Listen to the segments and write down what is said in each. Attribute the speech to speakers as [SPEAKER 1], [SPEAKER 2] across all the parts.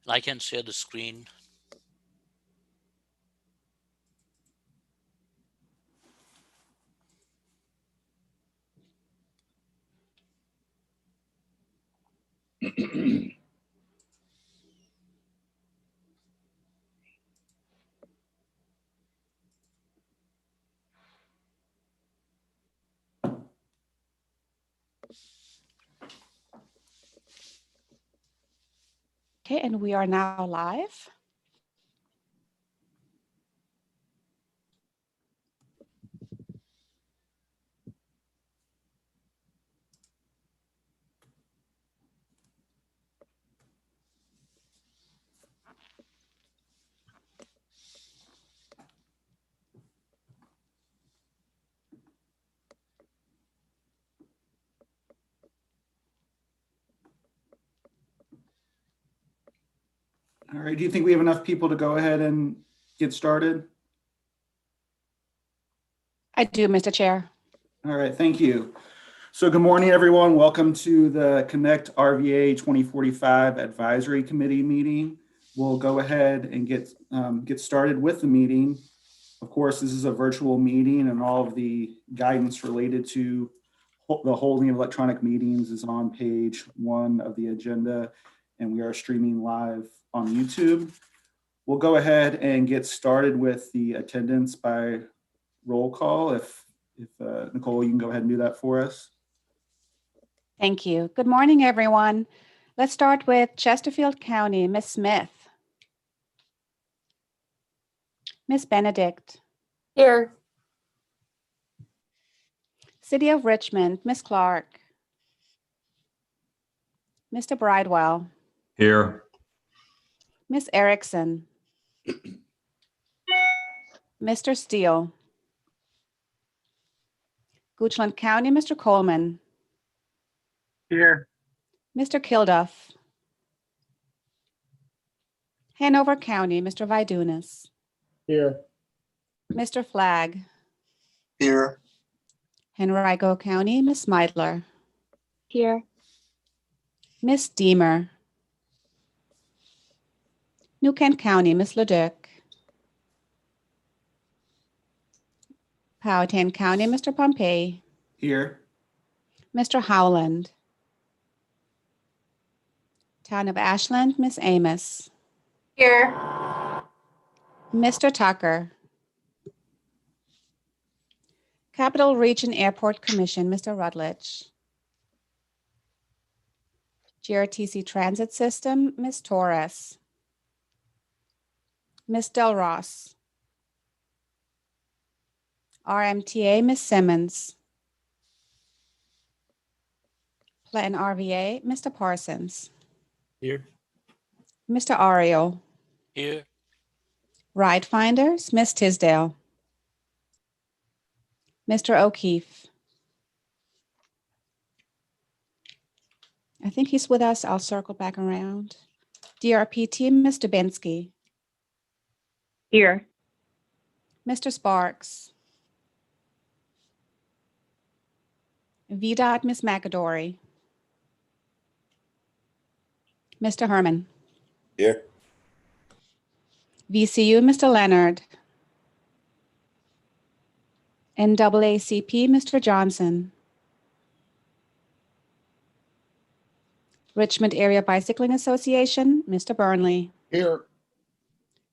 [SPEAKER 1] And I can share the screen.
[SPEAKER 2] Okay, and we are now live.
[SPEAKER 3] All right, do you think we have enough people to go ahead and get started?
[SPEAKER 2] I do, Mr. Chair.
[SPEAKER 3] All right, thank you. So good morning, everyone. Welcome to the ConnectRVA 2045 Advisory Committee meeting. We'll go ahead and get started with the meeting. Of course, this is a virtual meeting and all of the guidance related to the holding of electronic meetings is on page 1 of the agenda, and we are streaming live on YouTube. We'll go ahead and get started with the attendance by roll call. If Nicole, you can go ahead and do that for us.
[SPEAKER 2] Thank you. Good morning, everyone. Let's start with Chesterfield County, Ms. Smith. Ms. Benedict.
[SPEAKER 4] Here.
[SPEAKER 2] City of Richmond, Ms. Clark. Mr. Bridewell.
[SPEAKER 5] Here.
[SPEAKER 2] Ms. Erickson. Mr. Steele. Goochland County, Mr. Coleman.
[SPEAKER 6] Here.
[SPEAKER 2] Mr. Kilduff. Hanover County, Mr. Vidunas.
[SPEAKER 6] Here.
[SPEAKER 2] Mr. Flagg.
[SPEAKER 6] Here.
[SPEAKER 2] Henrico County, Ms. Meidler.
[SPEAKER 4] Here.
[SPEAKER 2] Ms. Deemer. New Kent County, Ms. Leduc. Powhatan County, Mr. Pompey.
[SPEAKER 3] Here.
[SPEAKER 2] Mr. Howland. Town of Ashland, Ms. Amos.
[SPEAKER 4] Here.
[SPEAKER 2] Mr. Tucker. Capital Region Airport Commission, Mr. Rutledge. GRTC Transit System, Ms. Torres. Ms. Del Ross. RMTA, Ms. Simmons. Plan RVA, Mr. Parsons.
[SPEAKER 1] Here.
[SPEAKER 2] Mr. Ario.
[SPEAKER 1] Here.
[SPEAKER 2] Ride Finders, Ms. Tisdale. Mr. O'Keefe. I think he's with us. I'll circle back around. DRPT, Ms. Dubinsky.
[SPEAKER 4] Here.
[SPEAKER 2] Mr. Sparks. VDOT, Ms. McAdory. Mr. Herman.
[SPEAKER 6] Here.
[SPEAKER 2] VCU, Mr. Leonard. NAACP, Mr. Johnson. Richmond Area Bicycling Association, Mr. Burnley.
[SPEAKER 6] Here.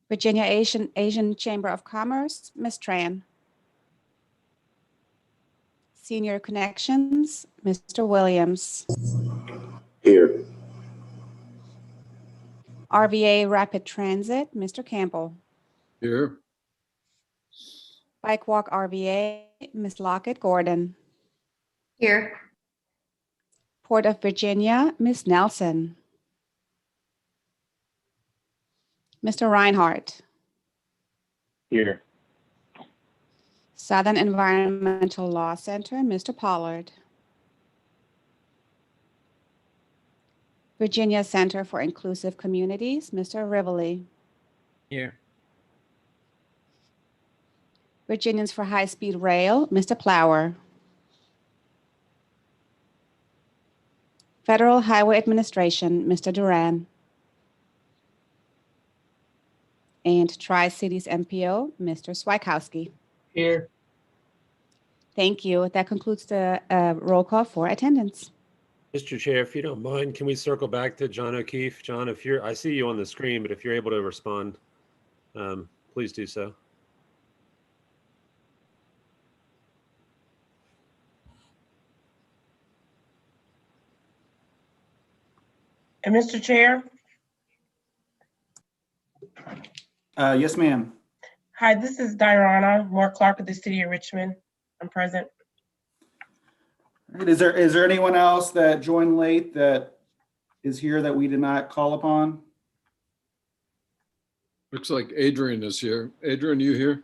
[SPEAKER 2] Virginia Asian Chamber of Commerce, Ms. Tran. Senior Connections, Mr. Williams.
[SPEAKER 6] Here.
[SPEAKER 2] RVA Rapid Transit, Mr. Campbell.
[SPEAKER 6] Here.
[SPEAKER 2] Bike Walk RVA, Ms. Lockett Gordon.
[SPEAKER 4] Here.
[SPEAKER 2] Port of Virginia, Ms. Nelson. Mr. Reinhardt.
[SPEAKER 6] Here.
[SPEAKER 2] Southern Environmental Law Center, Mr. Pollard. Virginia Center for Inclusive Communities, Mr. Rivoli.
[SPEAKER 6] Here.
[SPEAKER 2] Virginians for High-Speed Rail, Mr. Plower. Federal Highway Administration, Mr. Duran. And Tri-Cities MPO, Mr. Swikowski.
[SPEAKER 6] Here.
[SPEAKER 2] Thank you. That concludes the roll call for attendance.
[SPEAKER 5] Mr. Chair, if you don't mind, can we circle back to John O'Keefe? John, if you're, I see you on the screen, but if you're able to respond, please do so.
[SPEAKER 7] And Mr. Chair,
[SPEAKER 3] Yes, ma'am.
[SPEAKER 7] hi, this is Diana Moore Clark of the City of Richmond. I'm present.
[SPEAKER 3] All right, is there anyone else that joined late that is here that we did not call upon?
[SPEAKER 6] Looks like Adrian is here. Adrian, you here?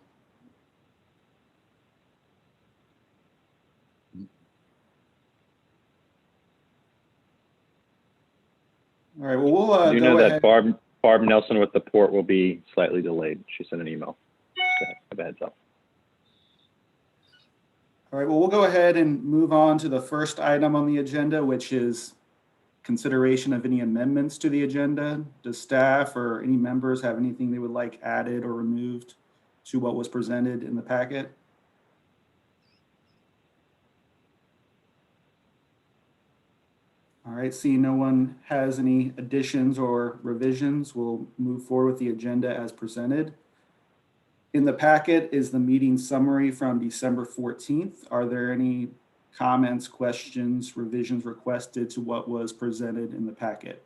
[SPEAKER 3] All right, well, we'll
[SPEAKER 8] You
[SPEAKER 3] go
[SPEAKER 8] know
[SPEAKER 3] ahead.
[SPEAKER 8] that Barb Nelson with the port will be slightly delayed. She sent an email. Just a heads up.
[SPEAKER 3] All right, well, we'll go ahead and move on to the first item on the agenda, which is consideration of any amendments to the agenda. Does staff or any members have anything they would like added or removed to what was presented in the packet? All right, seeing no one has any additions or revisions, we'll move forward with the agenda as presented. In the packet is the meeting summary from December 14th. Are there any comments, questions, revisions requested to what was presented in the packet?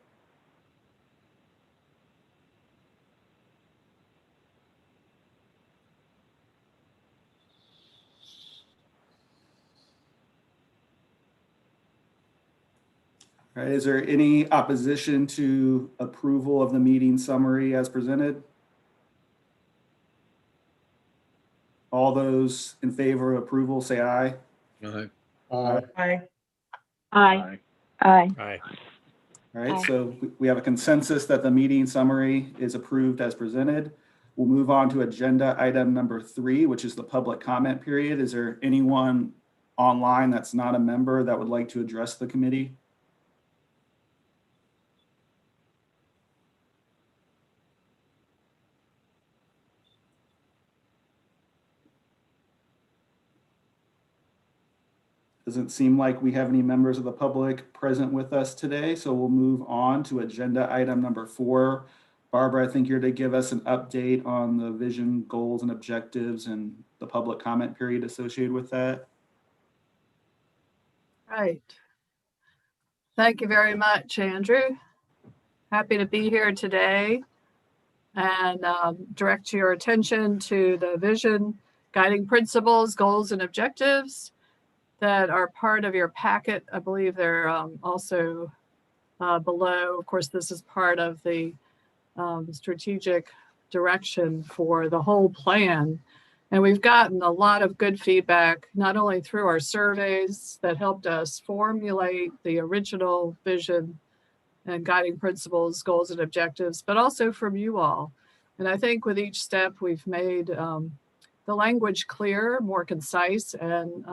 [SPEAKER 3] All right, is there any opposition to approval of the meeting summary as presented? All those in favor of approval, say aye.
[SPEAKER 6] Aye.
[SPEAKER 7] Aye.
[SPEAKER 4] Aye.
[SPEAKER 8] Aye.
[SPEAKER 4] Aye.
[SPEAKER 5] Aye.
[SPEAKER 3] All right,
[SPEAKER 4] Aye.
[SPEAKER 3] so we have a consensus that the meeting summary is approved as presented. We'll move on to agenda item number 3, which is the public comment period. Is there anyone online that's not a member that would like to address the committee? Doesn't seem like we have any members of the public present with us today, so we'll move on to agenda item number 4. Barbara, I think you're to give us an update on the vision, goals, and objectives and the public comment period associated with that.
[SPEAKER 9] Right. Thank you very much, Andrew. Happy to be here today and direct your attention to the vision, guiding principles, goals, and objectives that are part of your packet. I believe they're also below. Of course, this is part of the strategic direction for the whole plan. And we've gotten a lot of good feedback, not only through our surveys that helped us formulate the original vision and guiding principles, goals, and objectives, but also from you all. And I think with each step, we've made the language clearer, more concise, and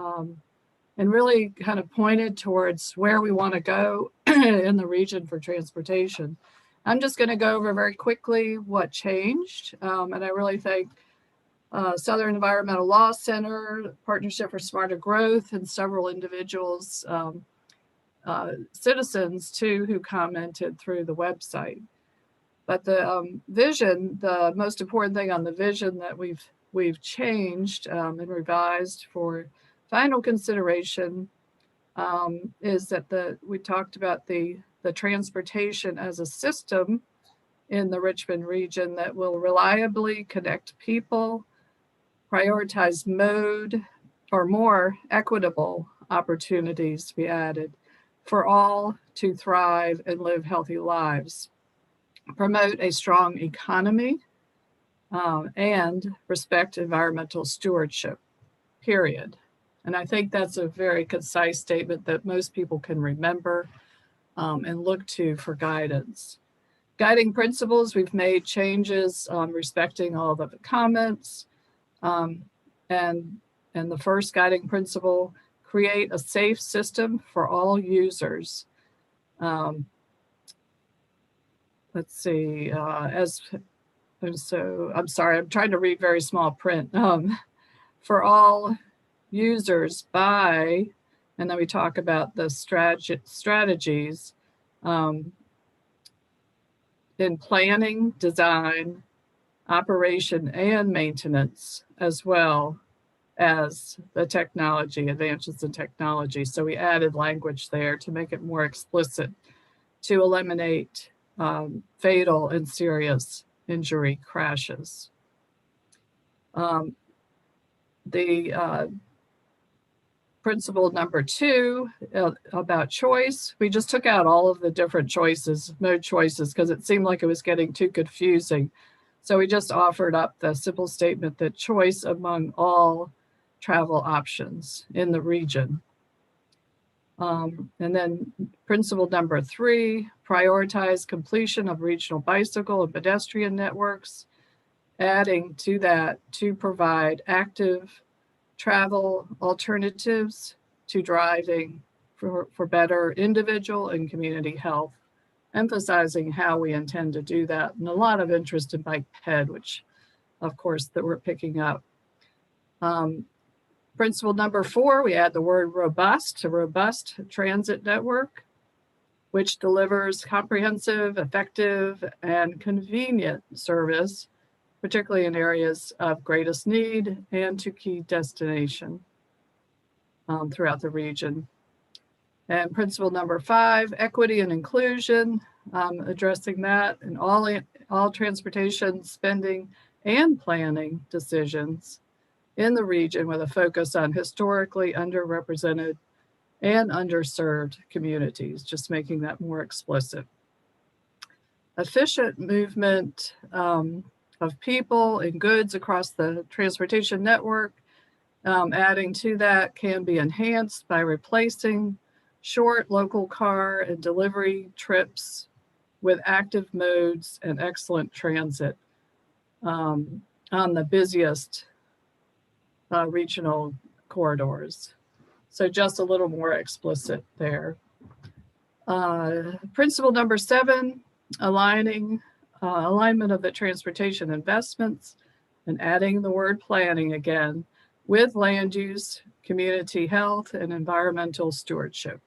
[SPEAKER 9] really kind of pointed towards where we want to go in the region for transportation. I'm just going to go over very quickly what changed. And I really thank Southern Environmental Law Center, Partnership for Smarter Growth, and several individuals, citizens too, who commented through the website. But the vision, the most important thing on the vision that we've changed and revised for final consideration is that we talked about the transportation as a system in the Richmond region that will reliably connect people, prioritize mode, or more equitable opportunities to be added for all to thrive and live healthy lives, promote a strong economy, and respect environmental stewardship, period. And I think that's a very concise statement that most people can remember and look to for guidance. Guiding principles, we've made changes respecting all the comments. And the first guiding principle, create a safe system for all users. Let's see, as And so, I'm sorry, I'm trying to read very small print. For all users by, and then we talk about the strategies in planning, design, operation, and maintenance, as well as the technology, advances in technology. So we added language there to make it more explicit to eliminate fatal and serious injury crashes. The principle number 2 about choice, we just took out all of the different choices, mode choices, because it seemed like it was getting too confusing. So we just offered up the simple statement that choice among all travel options in the region. And then principle number 3, prioritize completion of regional bicycle and pedestrian networks, adding to that to provide active travel alternatives to driving for better individual and community health, emphasizing how we intend to do that, and a lot of interest in bike ped, which of course that we're picking up. Principle number 4, we add the word robust, a robust transit network, which delivers comprehensive, effective, and convenient service, particularly in areas of greatest need and to key destination throughout the region. And principle number 5, equity and inclusion, addressing that in all transportation spending and planning decisions in the region with a focus on historically underrepresented and underserved communities, just making that more explicit. Efficient movement of people and goods across the transportation network, adding to that can be enhanced by replacing short local car and delivery trips with active modes and excellent transit on the busiest regional corridors. So just a little more explicit there. Principle number 7, alignment of the transportation investments and adding the word planning again with land use, community health, and environmental stewardship.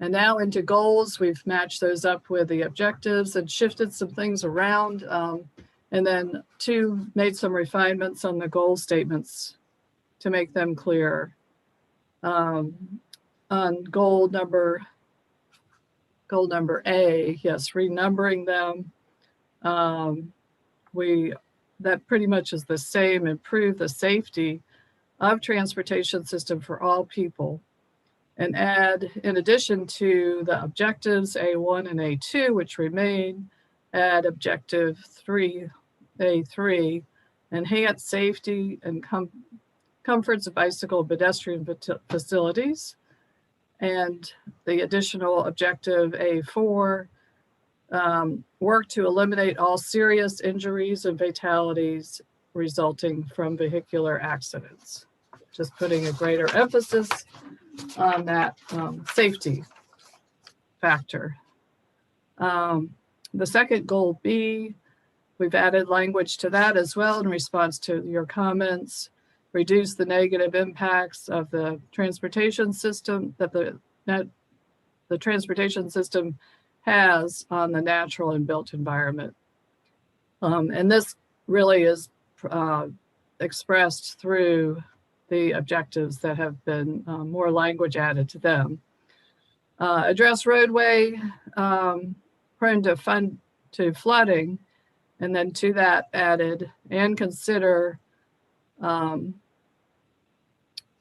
[SPEAKER 9] And now into goals, we've matched those up with the objectives and shifted some things around. And then 2, made some refinements on the goal statements to make them clearer. On goal number A, yes, renumbering them. That pretty much is the same, improve the safety of transportation system for all people, and add, in addition to the objectives A1 and A2, which remain, add objective 3A3, enhance safety and comforts of bicycle and pedestrian facilities, and the additional objective A4, work to eliminate all serious injuries and fatalities resulting from vehicular accidents. Just putting a greater emphasis on that safety factor. The second goal B, we've added language to that as well in response to your comments. Reduce the negative impacts of the transportation system that the transportation system has on the natural and built environment. And this really is expressed through the objectives that have been more language added to them. Address roadway prone to flooding, and then to that added and consider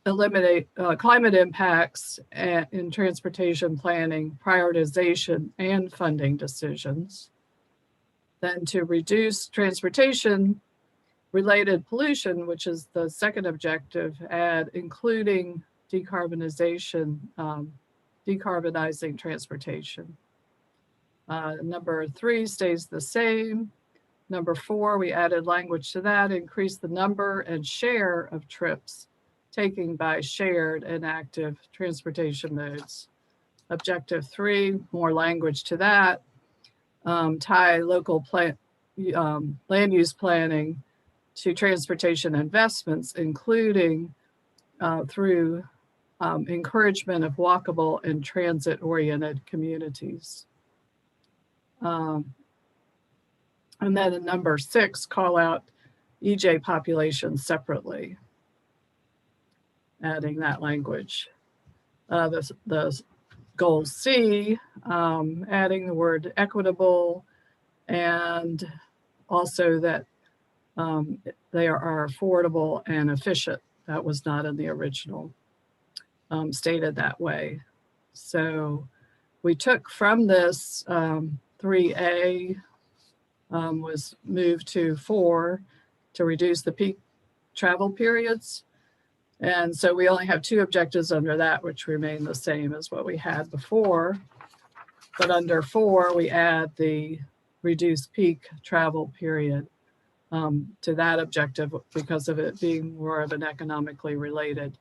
[SPEAKER 9] eliminate climate impacts in transportation planning, prioritization, and funding decisions. Then to reduce transportation related pollution, which is the second objective, add including decarbonization, decarbonizing transportation. Number 3 stays the same. Number 4, we added language to that, increase the number and share of trips taken by shared and active transportation modes. Objective 3, more language to that. Tie local land use planning to transportation investments, including through encouragement of walkable and transit-oriented communities. And then in number 6, call out EJ populations separately, adding that language. The goal C, adding the word equitable, and also that they are affordable and efficient. That was not in the original stated that way. So we took from this 3A was moved to 4 to reduce the peak travel periods. And so we only have 2 objectives under that, which remain the same as what we had before. But under 4, we add the reduced peak travel period to that objective because of it being more of an economically related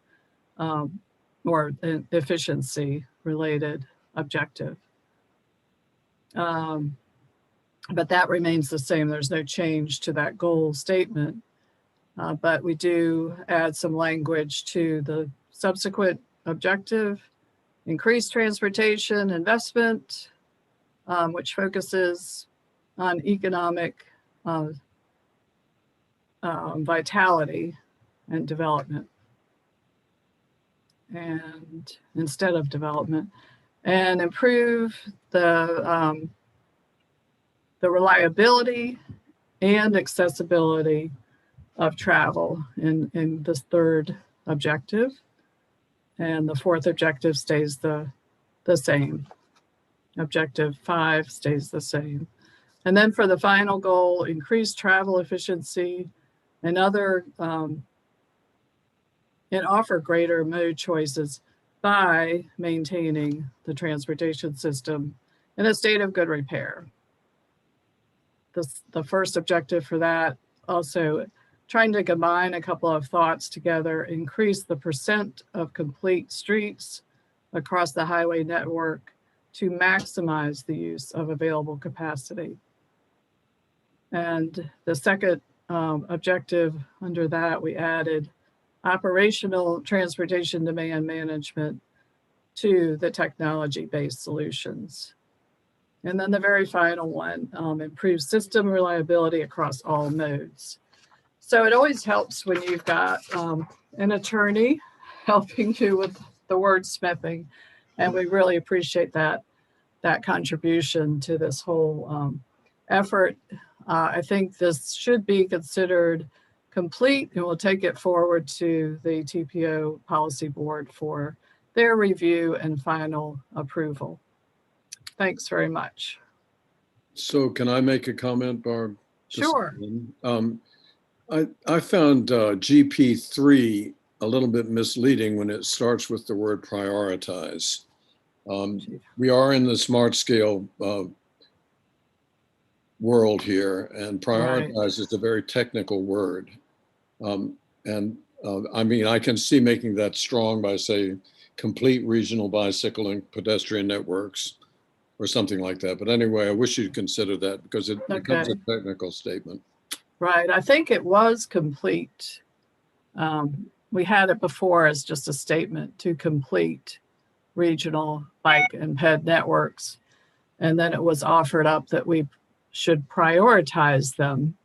[SPEAKER 9] or an efficiency related objective. But that remains the same. There's no change to that goal statement. But we do add some language to the subsequent objective, increased transportation investment, which focuses on economic vitality and development, and instead of development, and improve the reliability and accessibility of travel in this 3rd objective. And the 4th objective stays the same. Objective 5 stays the same. And then for the final goal, increase travel efficiency and other and offer greater mode choices by maintaining the transportation system in a state of good repair. The first objective for that, also trying to combine a couple of thoughts together, increase the percent of complete streets across the highway network to maximize the use of available capacity. And the second objective under that, we added operational transportation demand management to the technology-based solutions. And then the very final one, improve system reliability across all modes. So it always helps when you've got an attorney helping you with the wordsmithing, and we really appreciate that contribution to this whole effort. I think this should be considered complete, and we'll take it forward to the TPO Policy Board for their review and final approval. Thanks very much.
[SPEAKER 6] So can I make a comment, Barb?
[SPEAKER 9] Sure.
[SPEAKER 6] I found GP3 a little bit misleading when it starts with the word prioritize. We are in the smart scale world here, and prioritize is a very technical word. I mean, I can see making that strong by saying complete regional bicycle and pedestrian networks or something like that. But anyway, I wish you'd consider that because it becomes a technical statement.
[SPEAKER 9] Right. I think it was complete. We had it before as just a statement to complete regional bike and ped networks. And then it was offered up that we should prioritize them.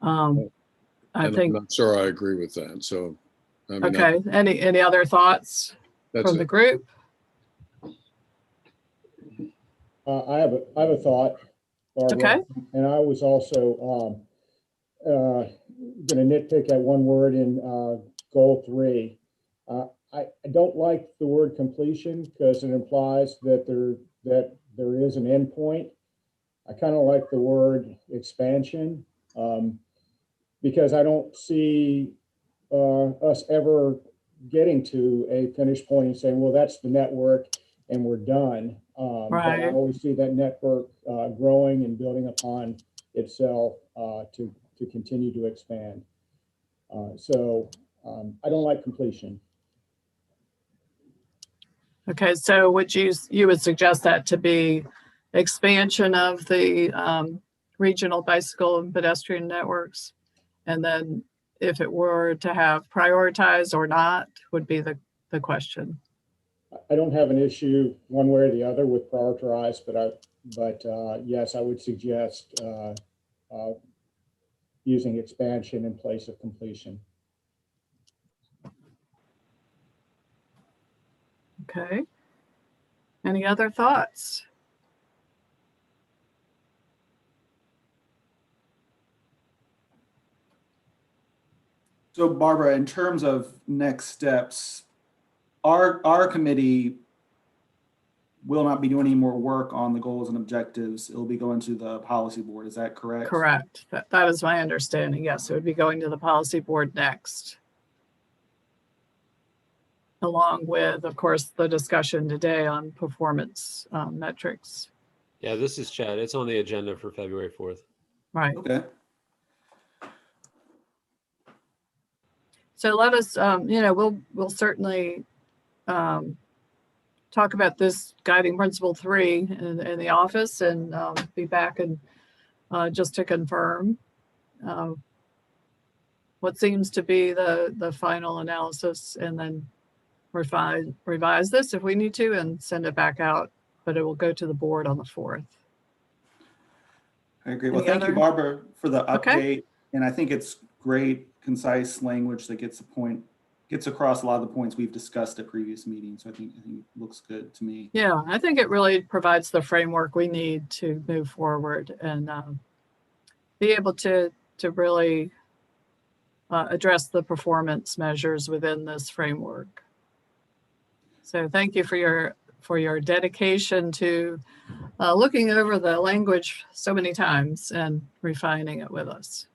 [SPEAKER 9] I think
[SPEAKER 6] I'm not sure I agree with that. So, I mean,
[SPEAKER 9] okay. Any other thoughts from the group?
[SPEAKER 10] I have a thought, Barbara.
[SPEAKER 9] Okay.
[SPEAKER 10] And I was also going to nitpick at one word in goal 3. I don't like the word completion because it implies that there is an end point. I kind of like the word expansion because I don't see us ever getting to a finish point and saying, well, that's the network and we're done.
[SPEAKER 9] Right.
[SPEAKER 10] But I always see that network growing and building upon itself to continue to expand. So I don't like completion.
[SPEAKER 9] Okay, so would you would suggest that to be expansion of the regional bicycle and pedestrian networks. And then if it were to have prioritized or not would be the question.
[SPEAKER 10] I don't have an issue one way or the other with prioritize, but yes, I would suggest using expansion in place of completion.
[SPEAKER 9] Okay. Any other thoughts?
[SPEAKER 3] So Barbara, in terms of next steps, our committee will not be doing any more work on the goals and objectives. It'll be going to the policy board. Is that correct?
[SPEAKER 9] Correct. That is my understanding. Yes, it would be going to the policy board next. Along with, of course, the discussion today on performance metrics.
[SPEAKER 5] Yeah, this is Chad. It's on the agenda for February 4th.
[SPEAKER 9] Right.
[SPEAKER 3] Okay.
[SPEAKER 9] So let us, we'll certainly talk about this guiding principle 3 in the office and be back and just to confirm what seems to be the final analysis, and then revise this if we need to and send it back out, but it will go to the board on the 4th.
[SPEAKER 3] I agree. Well,
[SPEAKER 9] Any
[SPEAKER 3] thank you,
[SPEAKER 9] other-
[SPEAKER 3] Barbara, for the update.
[SPEAKER 9] Okay.
[SPEAKER 3] And I think it's great, concise language that gets across a lot of the points we've discussed at previous meetings. So I think it looks good to me.
[SPEAKER 9] Yeah, I think it really provides the framework we need to move forward and be able to really address the performance measures within this framework. So thank you for your dedication to looking over the language so many times and refining it with us.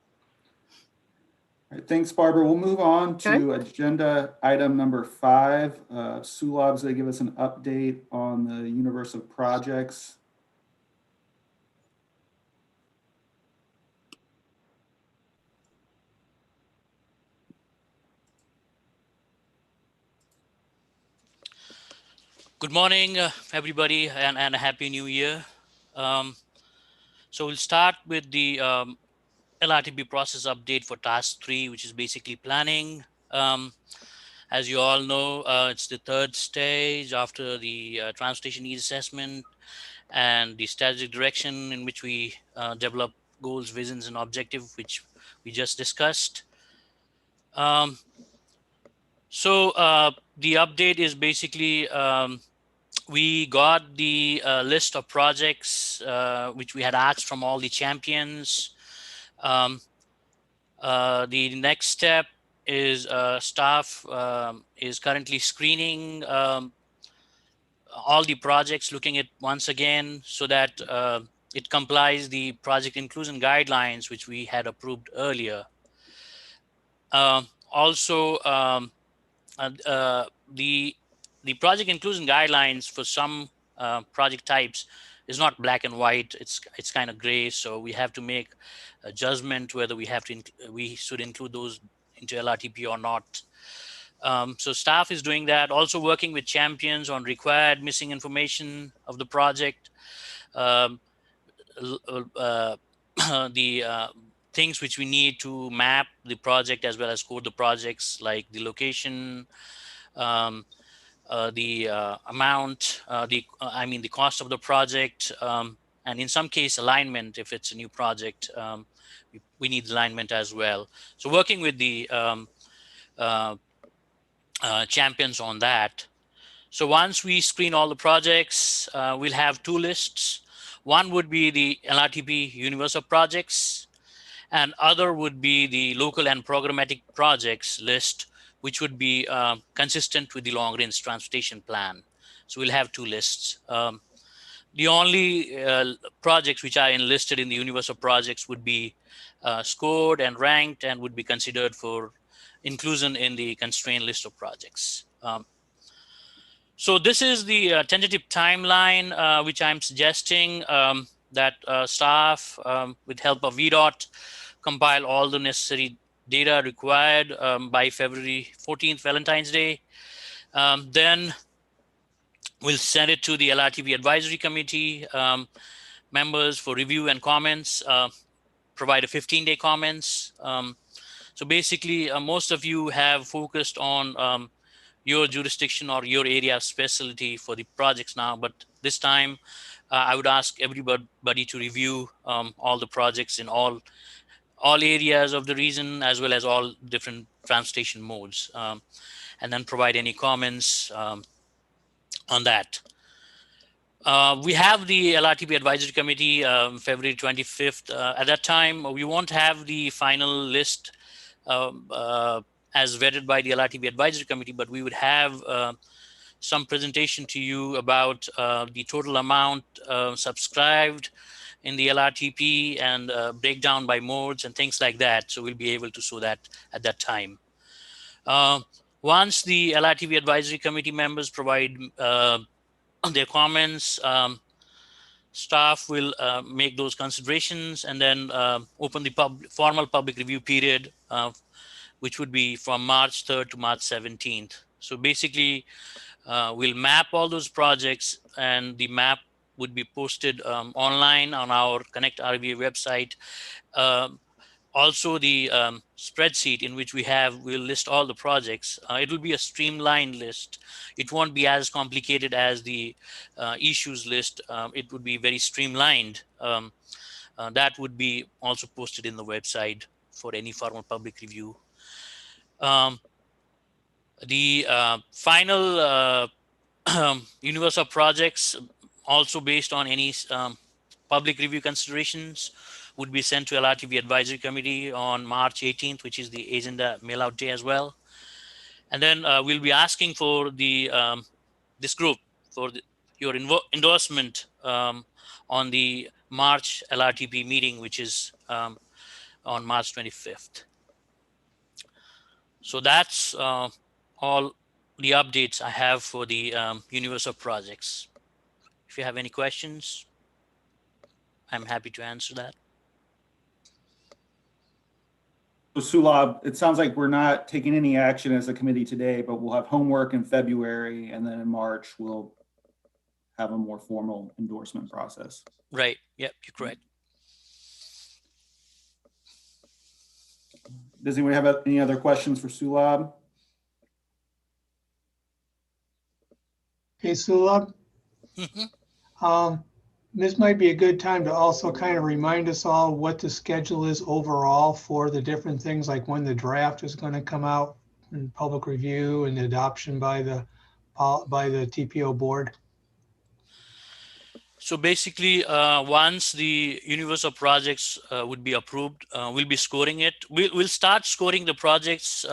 [SPEAKER 3] All right, thanks, Barbara. We'll move on to agenda item number 5. Sulab's going to give us an update on the universe of projects.
[SPEAKER 1] Good morning, everybody, and a happy new year. So we'll start with the LRTP process update for task 3, which is basically planning. As you all know, it's the 3rd stage after the transportation needs assessment and the strategic direction in which we develop goals, visions, and objectives, which we just discussed. So the update is basically we got the list of projects which we had asked from all the champions. The next step is staff is currently screening all the projects, looking at once again so that it complies the project inclusion guidelines which we had approved earlier. Also, the project inclusion guidelines for some project types is not black and white. It's kind of gray, so we have to make a judgment whether we should include those into LRTP or not. So staff is doing that, also working with champions on required missing information of the project, the things which we need to map the project as well as code the projects, like the location, the amount, the cost of the project, and in some case alignment. If it's a new project, we need alignment as well. So working with the champions on that. So once we screen all the projects, we'll have 2 lists. One would be the LRTP universe of projects, and other would be the local and programmatic projects list, which would be consistent with the long range transportation plan. So we'll have 2 lists. The only projects which are enlisted in the universe of projects would be scored and ranked and would be considered for inclusion in the constrained list of projects. So this is the tentative timeline which I'm suggesting that staff with help of VDOT compile all the necessary data required by February 14th, Valentine's Day. Then we'll send it to the LRTP advisory committee members for review and comments, provide a 15-day comments. So basically, most of you have focused on your jurisdiction or your area of specialty for the projects now, but this time I would ask everybody to review all the projects in all areas of the region, as well as all different transportation modes, and then provide any comments on that. We have the LRTP Advisory Committee, February 25th. At that time, we won't have the final list as vetted by the LRTP Advisory Committee, but we would have some presentation to you about the total amount subscribed in the LRTP and breakdown by modes and things like that. So we'll be able to show that at that time. Once the LRTP Advisory Committee members provide their comments, staff will make those considerations and then open the formal public review period, which would be from March 3rd to March 17th. So basically, we'll map all those projects, and the map would be posted online on our ConnectRVA website. Also, the spreadsheet in which we'll list all the projects. It will be a streamlined list. It won't be as complicated as the issues list. It would be very streamlined. That would be also posted in the website for any formal public review. The final universe of projects, also based on any public review considerations, would be sent to LRTP Advisory Committee on March 18th, which is the agenda mail-out day as well. And then we'll be asking for this group for your endorsement on the March LRTP meeting, which is on March 25th. So that's all the updates I have for the universe of projects. If you have any questions, I'm happy to answer that.
[SPEAKER 3] So Sulab, it sounds like we're not taking any action as a committee today, but we'll have homework in February, and then in March we'll have a more formal endorsement process.
[SPEAKER 1] Right. Yep, you're correct.
[SPEAKER 3] Does anyone have any other questions for Sulab?
[SPEAKER 11] Hey, Sulab. This might be a good time to also kind of remind us all what the schedule is overall for the different things, like when the draft is going to come out and public review and adoption by the TPO board.
[SPEAKER 1] So basically, once the universe of projects would be approved, we'll be scoring it. We'll start scoring the projects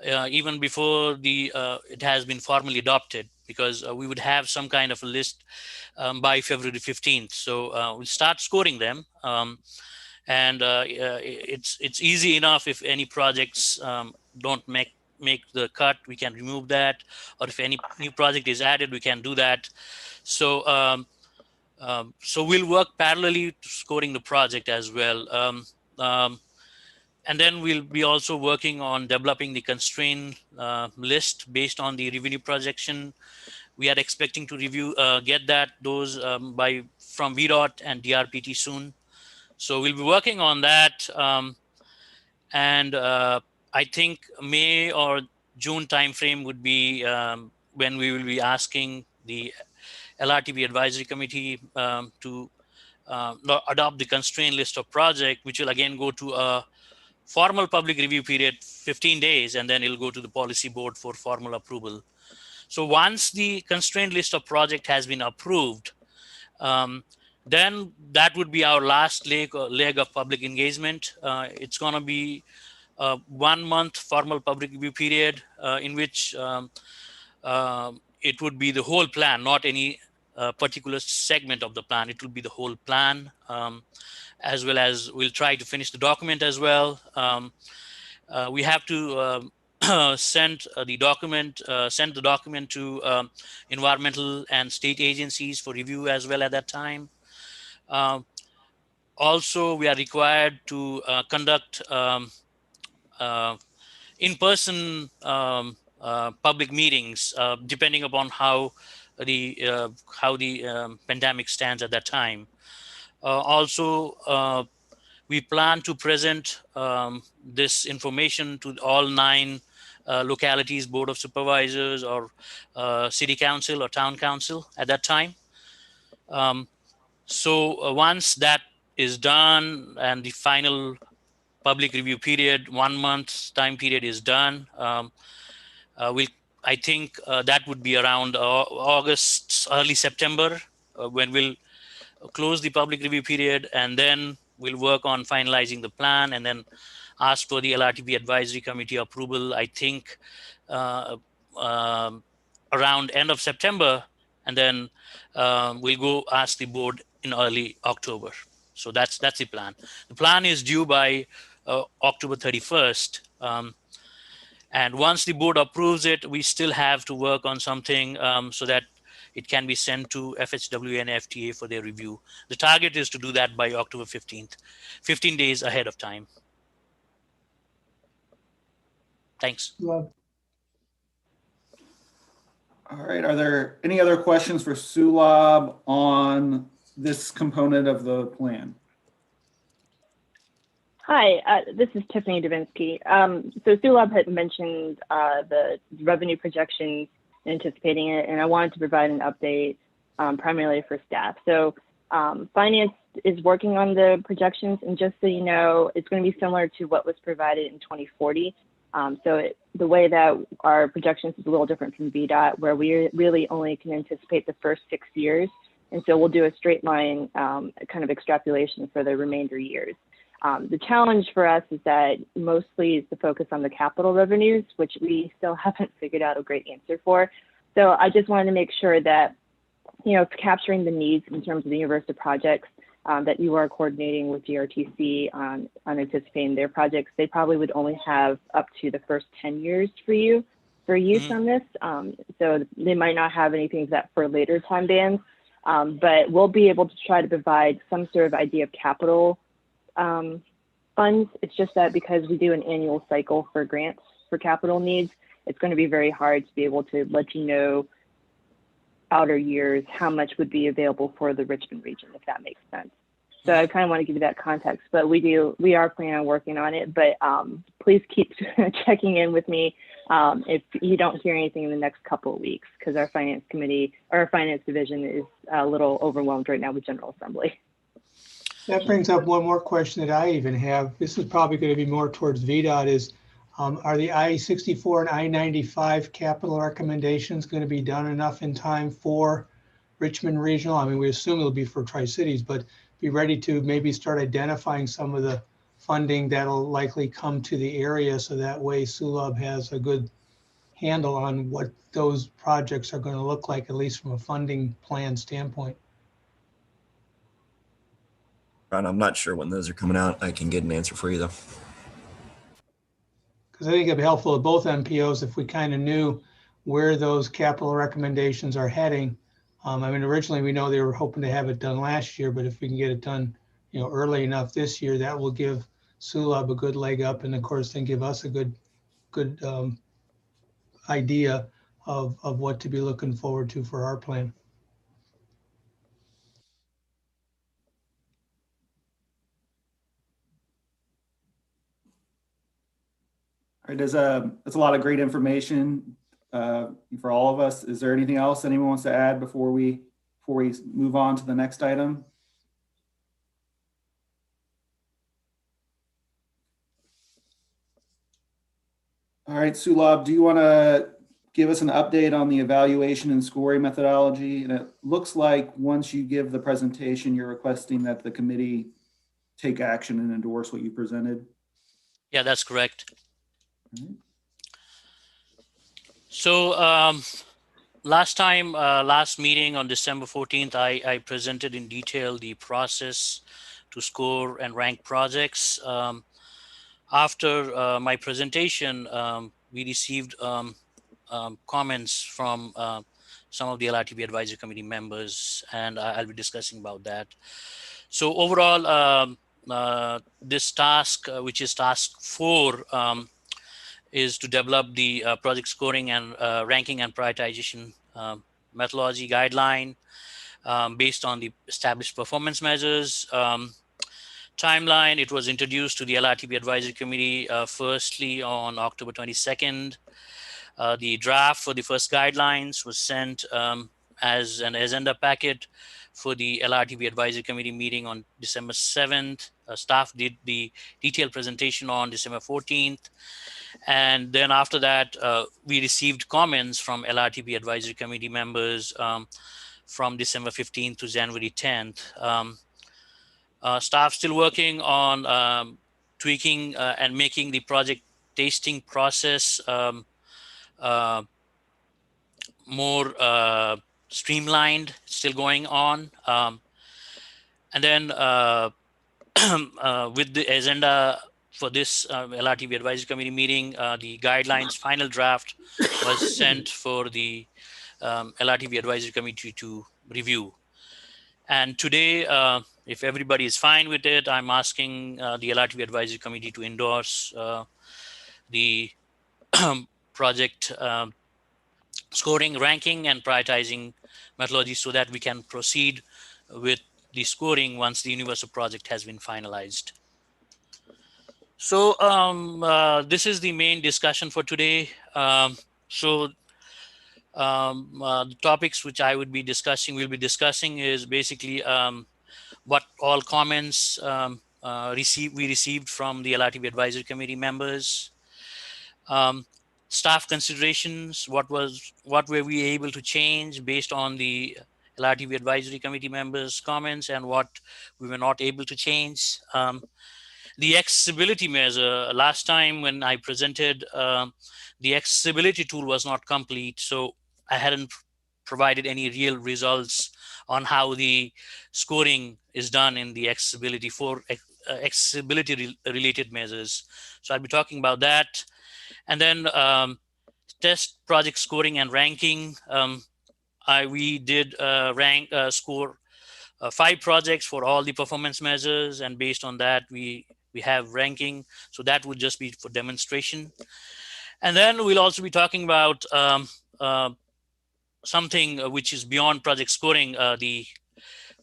[SPEAKER 1] even before it has been formally adopted, because we would have some kind of a list by February 15th. So we'll start scoring them. And it's easy enough. If any projects don't make the cut, we can remove that. Or if any new project is added, we can do that. So so we'll work parallelly to scoring the project as well. And then we'll be also working on developing the constraint list based on the revenue projection. We are expecting to get those from VDOT and DRPT soon. So we'll be working on that. And I think May or June timeframe would be when we will be asking the LRTP Advisory Committee to adopt the constraint list of project, which will again go to a formal public review period, 15 days, and then it'll go to the policy board for formal approval. So once the constraint list of project has been approved, then that would be our last leg of public engagement. It's going to be a 1 month formal public review period in which it would be the whole plan, not any particular segment of the plan. It will be the whole plan, as well as we'll try to finish the document as well. We have to send the document to environmental and state agencies for review as well at that time. Also, we are required to conduct in-person public meetings, depending upon how how the pandemic stands at that time. Also, we plan to present this information to all 9 localities, Board of Supervisors or City Council or Town Council at that time. So once that is done and the final public review period, 1 month time period is done, I think that would be around August, early September, when we'll close the public review period, and then we'll work on finalizing the plan and then ask for the LRTP advisory committee approval, I think around end of September, and then we'll go ask the board in early October. So that's the plan. The plan is due by October 31st. And once the board approves it, we still have to work on something so that it can be sent to FHWA and FTA for their review. The target is to do that by October 15th, 15 days ahead of time. Thanks.
[SPEAKER 11] Well,
[SPEAKER 3] All right, are there any other questions for Sulab on this component of the plan?
[SPEAKER 4] Hi, this is Tiffany Dubinsky. So Sulab had mentioned the revenue projections, anticipating it, and I wanted to provide an update primarily for staff. So finance is working on the projections, and just so you know, it's going to be similar to what was provided in 2040. The way that our projections is a little different from VDOT, where we really only can anticipate the first 6 years. And so we'll do a straight line kind of extrapolation for the remainder years. The challenge for us is that mostly is the focus on the capital revenues, which we still haven't figured out a great answer for. So I just wanted to make sure that, you know, capturing the needs in terms of the universe of projects that you are coordinating with DRTC on anticipating their projects. They probably would only have up to the first 10 years for use on this. So they might not have anything that for later time bands, but we'll be able to try to provide some sort of idea of capital funds. It's just that because we do an annual cycle for grants for capital needs, it's going to be very hard to be able to let you know outer years how much would be available for the Richmond region, if that makes sense. So I kind of want to give you that context, but we are planning on working on it, but please keep checking in with me if you don't hear anything in the next couple of weeks, because our finance committee or our finance division is a little overwhelmed right now with General Assembly.
[SPEAKER 11] that brings up one more question that I even have. This is probably going to be more towards VDOT is, are the I-64 and I-95 capital recommendations going to be done enough in time for Richmond Regional? I mean, we assume it'll be for Tri-Cities, but be ready to maybe start identifying some of the funding that'll likely come to the area, so that way Sulab has a good handle on what those projects are going to look like, at least from a funding plan standpoint.
[SPEAKER 12] Ron, I'm not sure when those are coming out. I can get an answer for you though.
[SPEAKER 11] Because I think it'd be helpful to both MPOs if we kind of knew where those capital recommendations are heading. I mean, originally we know they were hoping to have it done last year, but if we can get it done, you know, early enough this year, that will give Sulab a good leg up, and of course then give us a good idea of what to be looking forward to for our plan.
[SPEAKER 3] All right, that's a lot of great information for all of us. Is there anything else anyone wants to add before we move on to the next item? All right, Sulab, do you want to give us an update on the evaluation and scoring methodology? And it looks like once you give the presentation, you're requesting that the committee take action and endorse what you presented.
[SPEAKER 1] Yeah, that's correct.
[SPEAKER 3] Mm-hmm.
[SPEAKER 1] So last meeting on December 14th, I presented in detail the process to score and rank projects. After my presentation, we received comments from some of the LRTP Advisory Committee members, and I'll be discussing about that. So overall, this task, which is task 4, is to develop the project scoring and ranking and prioritization methodology guideline based on the established performance measures. Timeline, it was introduced to the LRTP Advisory Committee firstly on October 22nd. The draft for the first guidelines was sent as an agenda packet for the LRTP Advisory Committee meeting on December 7th. Staff did the detailed presentation on December 14th. And then after that, we received comments from LRTP Advisory Committee members from December 15th to January 10th. Staff still working on tweaking and making the project tasting process more streamlined, still going on. And then with the agenda for this LRTP Advisory Committee meeting, the guidelines final draft was sent for the LRTP Advisory Committee to review. And today, if everybody is fine with it, I'm asking the LRTP Advisory Committee to endorse the project scoring, ranking, and prioritizing methodology so that we can proceed with the scoring once the universal project has been finalized. So this is the main discussion for today. The topics which I would be discussing, we'll be discussing is basically what all comments we received from the LRTP Advisory Committee members, staff considerations, what were we able to change based on the LRTP Advisory Committee members' comments, and what we were not able to change. The accessibility measure, last time when I presented, the accessibility tool was not complete, so I hadn't provided any real results on how the scoring is done in the accessibility for accessibility related measures. So I'll be talking about that. And then test project scoring and ranking. We did score 5 projects for all the performance measures, and based on that, we have ranking. So that would just be for demonstration. And then we'll also be talking about something which is beyond project scoring, the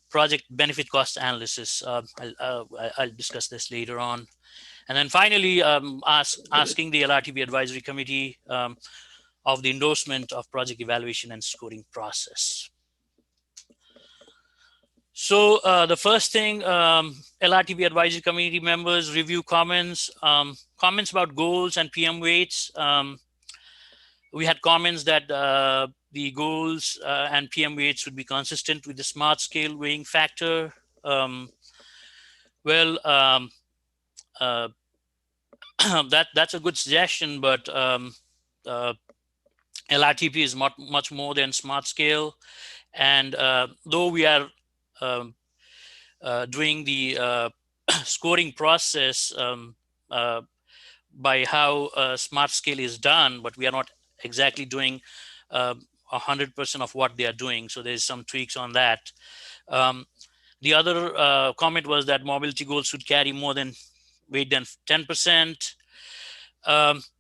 [SPEAKER 1] project benefit cost analysis. I'll discuss this later on. And then finally, asking the LRTP Advisory Committee of the endorsement of project evaluation and scoring process. So the first thing, LRTP Advisory Committee members review comments, comments about goals and PM weights. We had comments that the goals and PM weights would be consistent with the smart scale weighing factor. That's a good suggestion, but LRTP is much more than smart scale. And though we are doing the scoring process by how smart scale is done, but we are not exactly doing 100% of what they are doing. So there's some tweaks on that. The other comment was that mobility goals should carry more than weight than 10%.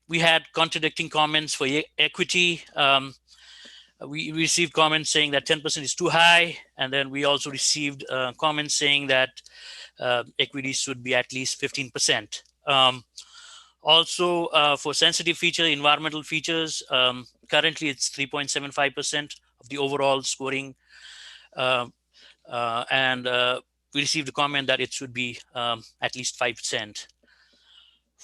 [SPEAKER 1] We had contradicting comments for equity. We received comments saying that 10% is too high. And then we also received comments saying that equity should be at least 15%. Also, for sensitive feature, environmental features, currently it's 3.75% of the overall scoring. And we received a comment that it should be at least 5%.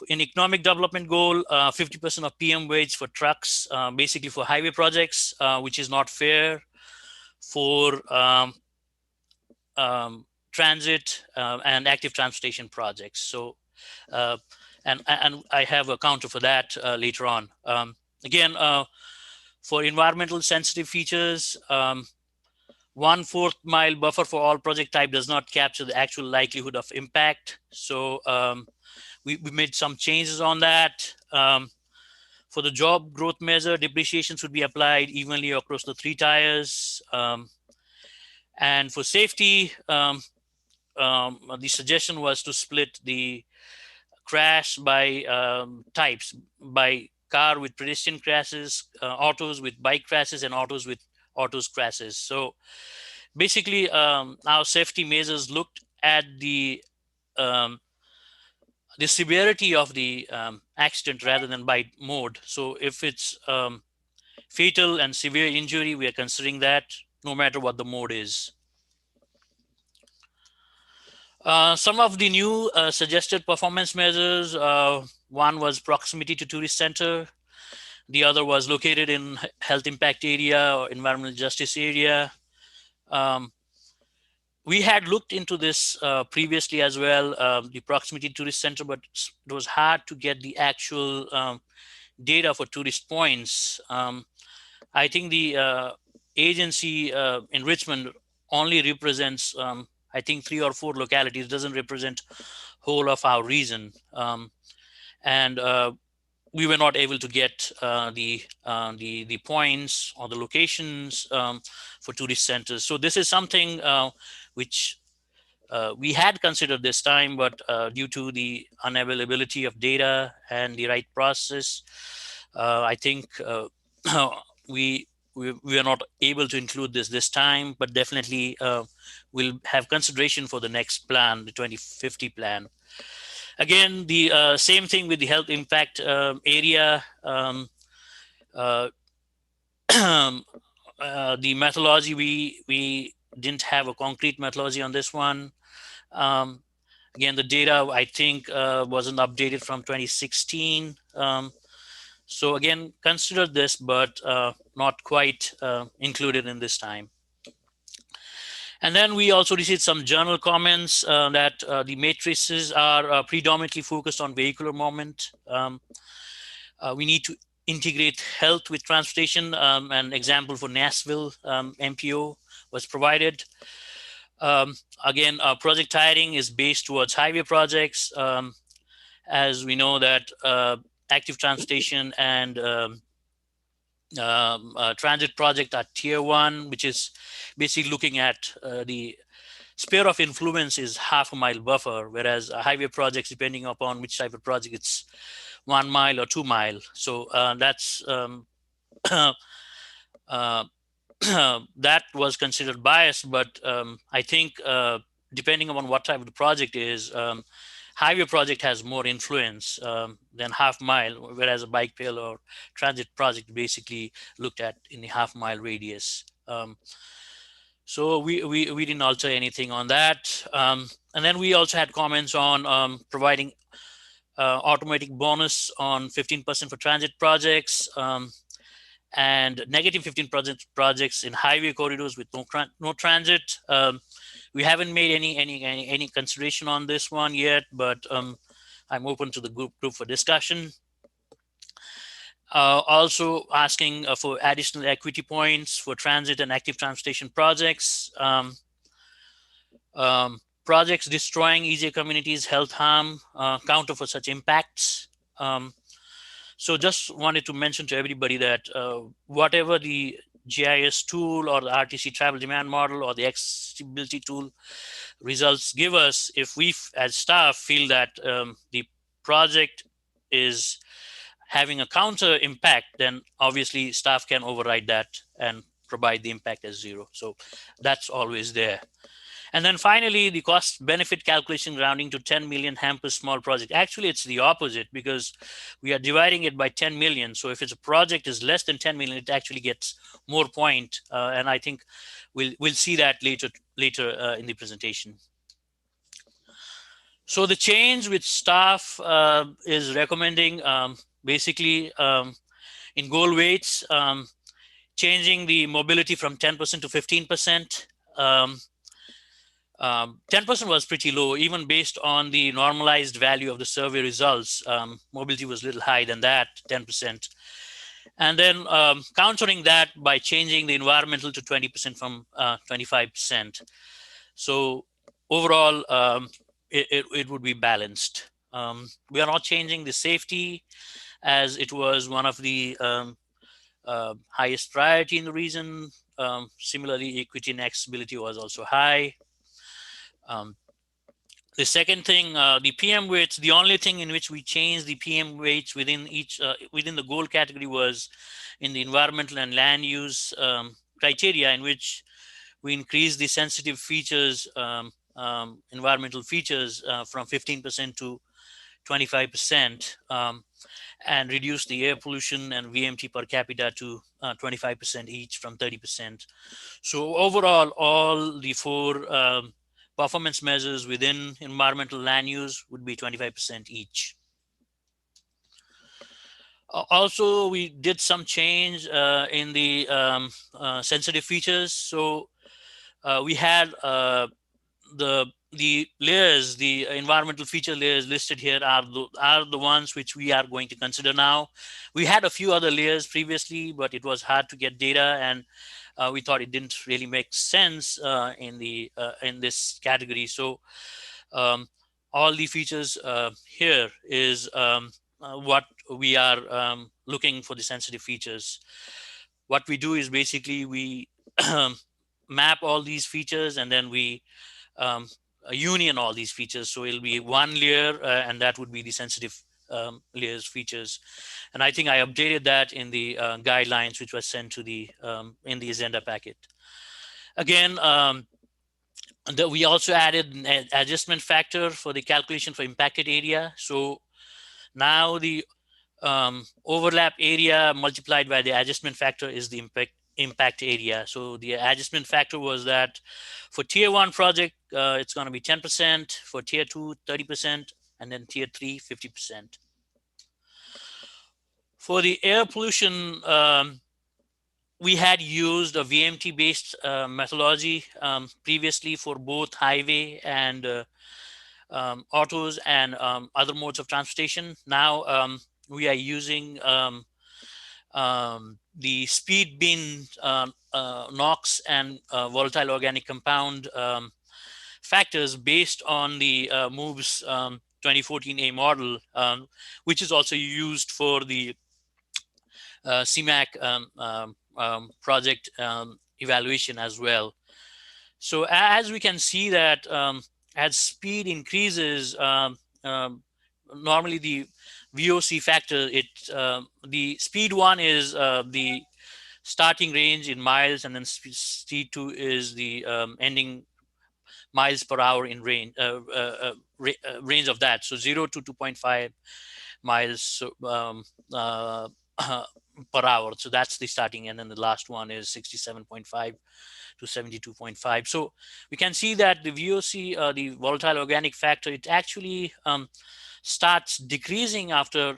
[SPEAKER 1] In economic development goal, 50% of PM weights for trucks, basically for highway projects, which is not fair for transit and active transportation projects. So, and I have a counter for that later on. Again, for environmental sensitive features, 1/4 mile buffer for all project type does not capture the actual likelihood of impact. So we made some changes on that. For the job growth measure, depreciation should be applied evenly across the 3 tires. And for safety, the suggestion was to split the crash by types, by car with pedestrian crashes, autos with bike crashes, and autos with autos crashes. So basically, our safety measures looked at the severity of the accident rather than by mode. So if it's fatal and severe injury, we are considering that no matter what the mode is. Some of the new suggested performance measures, one was proximity to tourist center. The other was located in health impact area or environmental justice area. We had looked into this previously as well, the proximity to tourist center, but it was hard to get the actual data for tourist points. I think the agency in Richmond only represents, I think 3 or 4 localities, doesn't represent whole of our region. And we were not able to get the points or the locations for tourist centers. So this is something which we had considered this time, but due to the unavailability of data and the right process, I think we are not able to include this time, but definitely we'll have consideration for the next plan, the 2050 plan. Again, the same thing with the health impact area. The methodology, we didn't have a concrete methodology on this one. Again, the data, I think, wasn't updated from 2016. So again, consider this, but not quite included in this time. And then we also received some journal comments that the matrices are predominantly focused on vehicular moment. We need to integrate health with transportation. An example for Nashville MPO was provided. Again, project tiering is based towards highway projects. As we know that active transportation and transit project are tier 1, which is basically looking at the sphere of influence is half a mile buffer, whereas highway projects, depending upon which type of project, it's 1 mile or 2 mile. So that's that was considered biased, but I think depending upon what type of the project is, highway project has more influence than half mile, whereas a bike pail or transit project basically looked at in the half mile radius. So we didn't alter anything on that. And then we also had comments on providing automatic bonus on 15% for transit projects and negative 15% projects in highway corridors with no transit. We haven't made any consideration on this one yet, but I'm open to the group for discussion. Also asking for additional equity points for transit and active transportation projects. Projects destroying easier communities, health harm, counter for such impacts. So just wanted to mention to everybody that whatever the GIS tool or the RTC travel demand model or the accessibility tool results give us, if we as staff feel that the project is having a counter impact, then obviously staff can override that and provide the impact as 0. So that's always there. And then finally, the cost benefit calculation rounding to 10 million hampers small project. Actually, it's the opposite because we are dividing it by 10 million. So if it's a project is less than 10 million, it actually gets more point. And I think we'll see that later in the presentation. So the change which staff is recommending basically in goal weights, changing the mobility from 10% to 15%. 10% was pretty low, even based on the normalized value of the survey results. Mobility was a little higher than that, 10%. And then countering that by changing the environmental to 20% from 25%. So overall, it would be balanced. We are not changing the safety as it was one of the highest priority in the region. Similarly, equity and accessibility was also high. The second thing, the PM weights, the only thing in which we changed the PM weights within each, within the goal category was in the environmental and land use criteria in which we increase the sensitive features, environmental features from 15% to 25%, and reduce the air pollution and VMT per capita to 25% each from 30%. So overall, all the four performance measures within environmental land use would be 25% each. Also, we did some change in the sensitive features. So we had the layers, the environmental feature layers listed here are the ones which we are going to consider now. We had a few other layers previously, but it was hard to get data, and we thought it didn't really make sense in this category. So all the features here is what we are looking for, the sensitive features. What we do is basically we map all these features, and then we union all these features. So it'll be one layer, and that would be the sensitive layers features. And I think I updated that in the guidelines, which was sent to the in the agenda packet. Again, we also added an adjustment factor for the calculation for impacted area. So now the overlap area multiplied by the adjustment factor is the impact area. So the adjustment factor was that for tier 1 project, it's going to be 10%, for tier 2, 30%, and then tier 3, 50%. For the air pollution, we had used a VMT based methodology previously for both highway and autos and other modes of transportation. Now we are using the speed bin NOx and volatile organic compound factors based on the MOVE's 2014A model, which is also used for the CMAQ project evaluation as well. So as we can see that as speed increases, normally the VOC factor, the speed 1 is the starting range in miles, and then speed 2 is the ending miles per hour in range range of that. So 0 to 2.5 miles per hour. So that's the starting, and then the last one is 67.5 to 72.5. So we can see that the VOC, the volatile organic factor, it actually starts decreasing after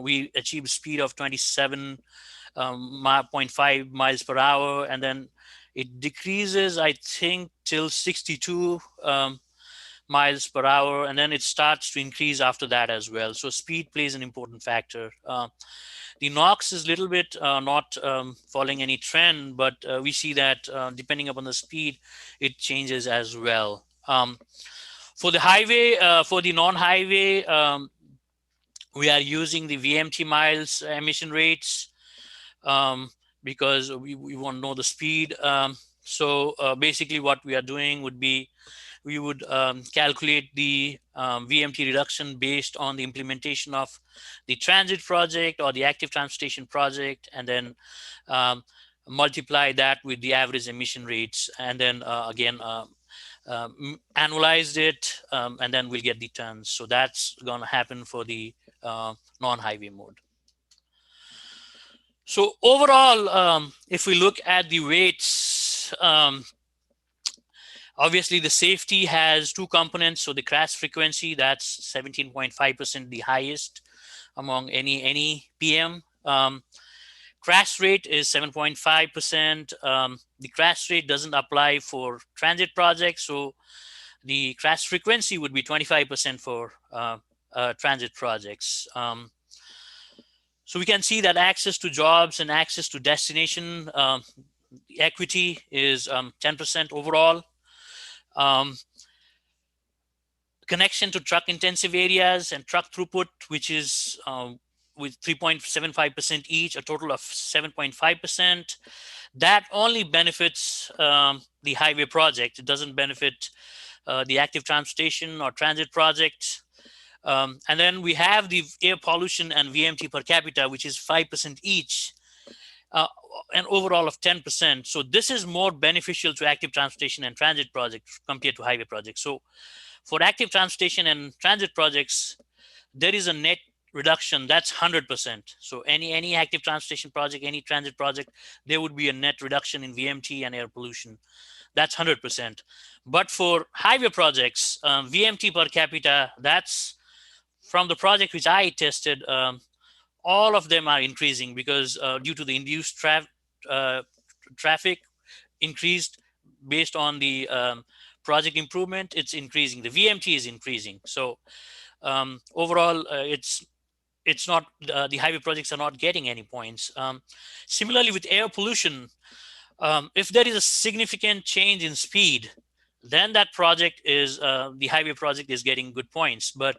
[SPEAKER 1] we achieve a speed of 27.5 miles per hour, and then it decreases, I think, till 62 miles per hour, and then it starts to increase after that as well. So speed plays an important factor. The NOx is a little bit not following any trend, but we see that depending upon the speed, it changes as well. For the highway, for the non-highway, we are using the VMT miles emission rates because we want to know the speed. So basically what we are doing would be, we would calculate the VMT reduction based on the implementation of the transit project or the active transportation project, and then multiply that with the average emission rates, and then again annualized it, and then we'll get the tons. So that's going to happen for the non-highway mode. So overall, if we look at the weights, obviously the safety has two components. So the crash frequency, that's 17.5%, the highest among any PM. Crash rate is 7.5%. The crash rate doesn't apply for transit projects. So the crash frequency would be 25% for transit projects. So we can see that access to jobs and access to destination equity is 10% overall. Connection to truck intensive areas and truck throughput, which is with 3.75% each, a total of 7.5%. That only benefits the highway project. It doesn't benefit the active transportation or transit project. And then we have the air pollution and VMT per capita, which is 5% each. an overall of 10%. So this is more beneficial to active transportation and transit projects compared to highway projects. So for active transportation and transit projects, there is a net reduction that's 100%. So any active transportation project, any transit project, there would be a net reduction in VMT and air pollution. That's 100%. But for highway projects, VMT per capita, that's from the project which I tested, all of them are increasing because due to the induced traffic increased based on the project improvement, it's increasing. The VMT is increasing. So overall, it's not the highway projects are not getting any points. Similarly, with air pollution, if there is a significant change in speed, then that project is the highway project is getting good points. But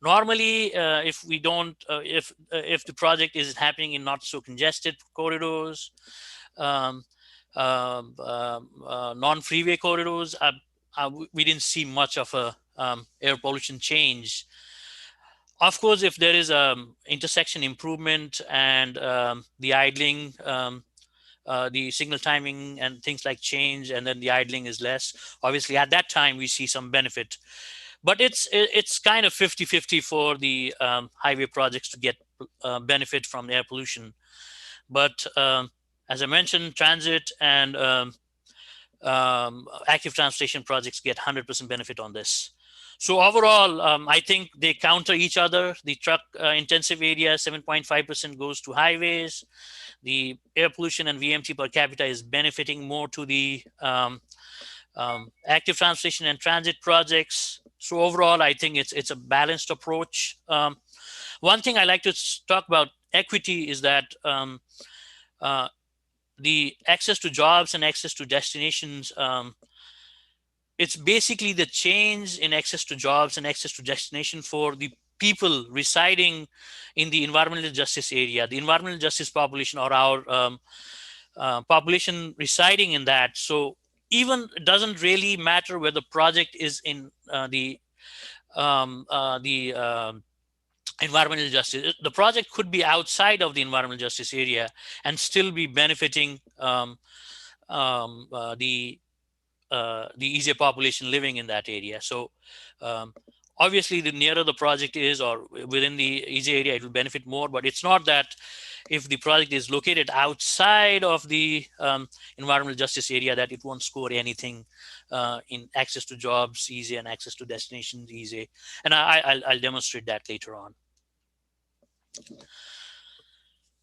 [SPEAKER 1] normally, if we don't, if the project is happening in not so congested corridors, non-freeway corridors, we didn't see much of a air pollution change. Of course, if there is intersection improvement and the idling, the signal timing and things like change, and then the idling is less, obviously at that time we see some benefit. But it's kind of 50-50 for the highway projects to get benefit from air pollution. But as I mentioned, transit and active transportation projects get 100% benefit on this. So overall, I think they counter each other. The truck intensive area, 7.5% goes to highways. The air pollution and VMT per capita is benefiting more to the active transportation and transit projects. So overall, I think it's a balanced approach. One thing I like to talk about equity is that the access to jobs and access to destinations, it's basically the change in access to jobs and access to destination for the people residing in the environmental justice area, the environmental justice population, or our population residing in that. So even it doesn't really matter where the project is in the environmental justice. The project could be outside of the environmental justice area and still be benefiting the easier population living in that area. So obviously, the nearer the project is or within the easy area, it will benefit more. But it's not that if the project is located outside of the environmental justice area that it won't score anything in access to jobs easy and access to destinations easy. And I'll demonstrate that later on.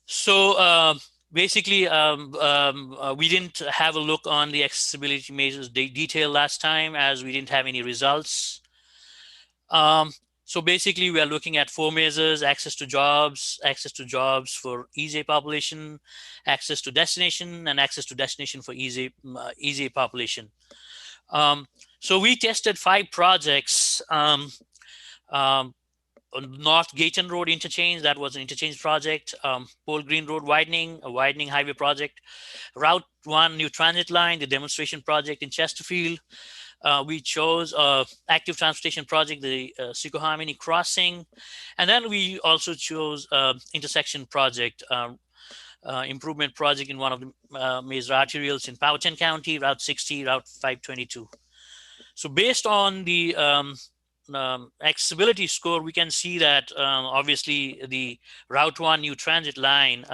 [SPEAKER 1] So basically, we didn't have a look on the accessibility measures detail last time as we didn't have any results. So basically, we are looking at 4 measures: access to jobs for easy population, access to destination, and access to destination for easy population. So we tested 5 projects. North Gayton Road interchange, that was an interchange project. Pole Green Road widening, a widening highway project. Route 1 new transit line, the demonstration project in Chesterfield. We chose active transportation project, the Suquehanna crossing. And then we also chose intersection project, improvement project in one of the major arterials in Powhatan County, Route 60, Route 522. So based on the accessibility score, we can see that obviously the Route 1 new transit line,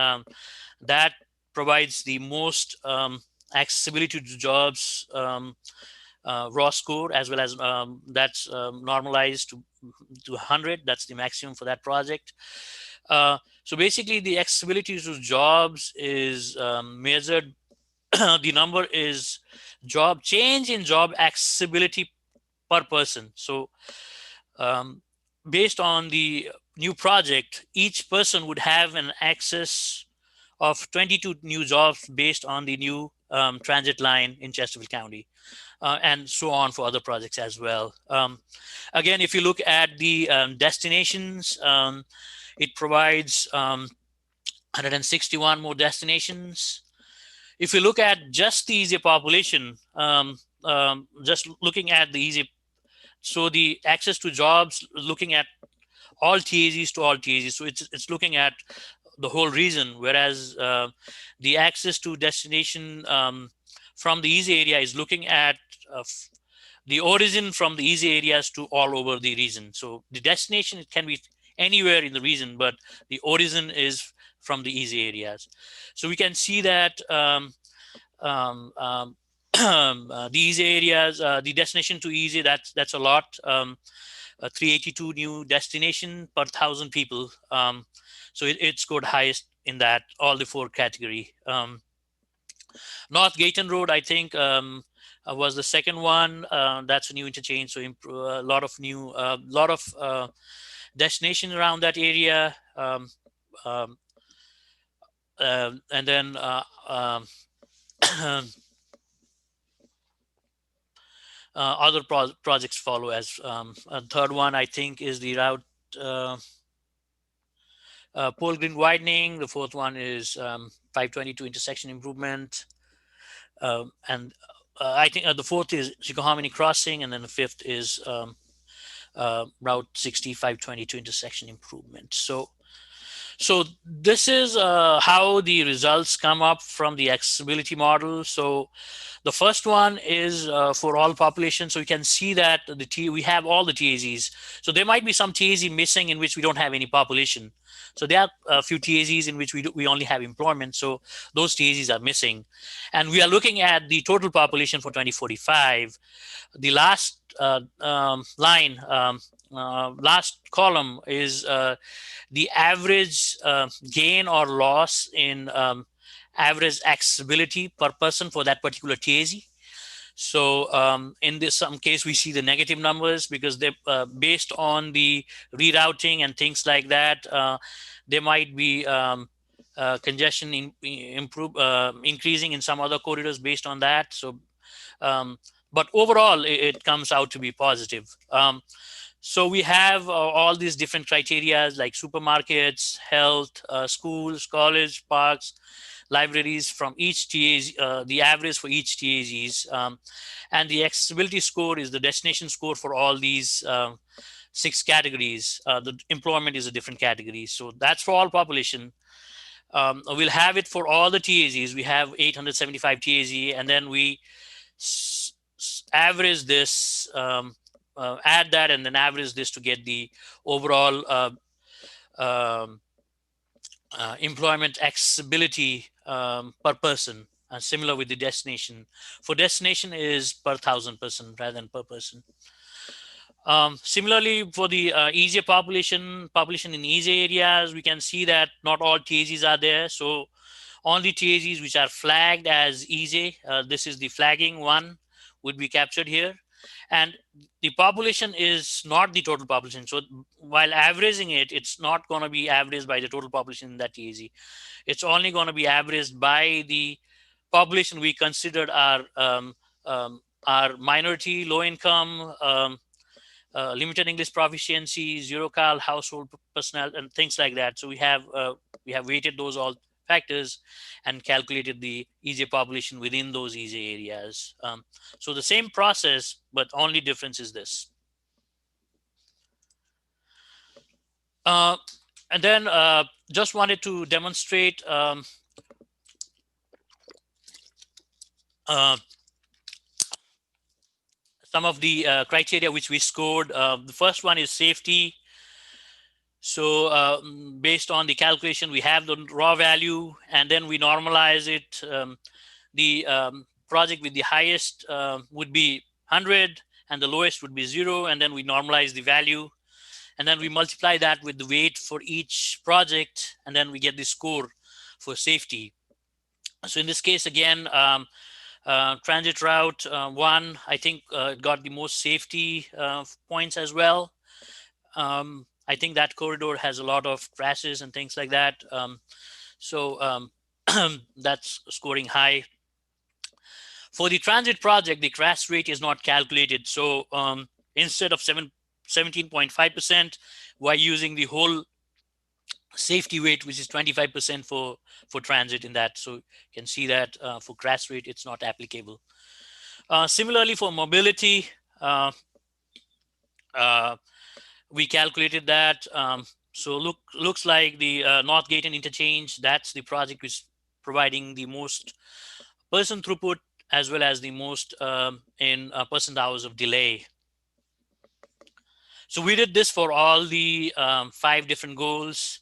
[SPEAKER 1] that provides the most accessibility to jobs raw score, as well as that's normalized to 100. That's the maximum for that project. So basically the accessibility to jobs is measured. The number is job change in job accessibility per person. So based on the new project, each person would have an access of 22 new jobs based on the new transit line in Chesterfield County, and so on for other projects as well. Again, if you look at the destinations, it provides 161 more destinations. If you look at just the easy population, just looking at the easy, so the access to jobs, looking at all TAZs to all TAZs. So it's looking at the whole region, whereas the access to destination from the easy area is looking at the origin from the easy areas to all over the region. So the destination, it can be anywhere in the region, but the origin is from the easy areas. So we can see that the easy areas, the destination to easy, that's a lot. 382 new destination per 1,000 people. So it scored highest in that, all the 4 category. North Gayton Road, I think, was the second one. That's a new interchange, so a lot of new, lot of destination around that area. And then other projects follow as a third one, I think, is the route Pole Green widening. The fourth one is 522 intersection improvement. And I think the fourth is Chickahominy crossing. And then the fifth is Route 6522 intersection improvement. So this is how the results come up from the accessibility model. So the first one is for all populations. So you can see that we have all the TAZs. So there might be some TAZ missing in which we don't have any population. So there are a few TAZs in which we only have employment. So those TAZs are missing. And we are looking at the total population for 2045. The last line, last column is the average gain or loss in average accessibility per person for that particular TAZ. So in some case, we see the negative numbers because they're based on the rerouting and things like that. There might be congestion increasing in some other corridors based on that. So, but overall, it comes out to be positive. So we have all these different criteria like supermarkets, health, schools, college, parks, libraries from each TAZ, the average for each TAZs. And the accessibility score is the destination score for all these 6 categories. The employment is a different category. So that's for all population. We'll have it for all the TAZs. We have 875 TAZ, and then we average this, add that, and then average this to get the overall employment accessibility per person, similar with the destination. For destination is per 1,000 person rather than per person. Similarly, for the easier population in easy areas, we can see that not all TAZs are there. So only TAZs which are flagged as easy, this is the flagging one, would be captured here. And the population is not the total population. So while averaging it, it's not going to be averaged by the total population in that TAZ. It's only going to be averaged by the population we considered our minority, low income, limited English proficiency, zero cal household personnel, and things like that. So we have weighted those all factors and calculated the easy population within those easy areas. So the same process, but only difference is this. And then just wanted to demonstrate some of the criteria which we scored. The first one is safety. So based on the calculation, we have the raw value, and then we normalize it. The project with the highest would be 100, and the lowest would be 0, and then we normalize the value. And then we multiply that with the weight for each project, and then we get the score for safety. So in this case, again, transit route 1, I think got the most safety points as well. I think that corridor has a lot of crashes and things like that. So that's scoring high. For the transit project, the crash rate is not calculated. So instead of 17.5%, we're using the whole safety weight, which is 25% for transit in that. So you can see that for crash rate, it's not applicable. Similarly, for mobility, we calculated that So looks like the North Gate and Interchange, that's the project which is providing the most person throughput as well as the most in percent hours of delay. So we did this for all the 5 different goals.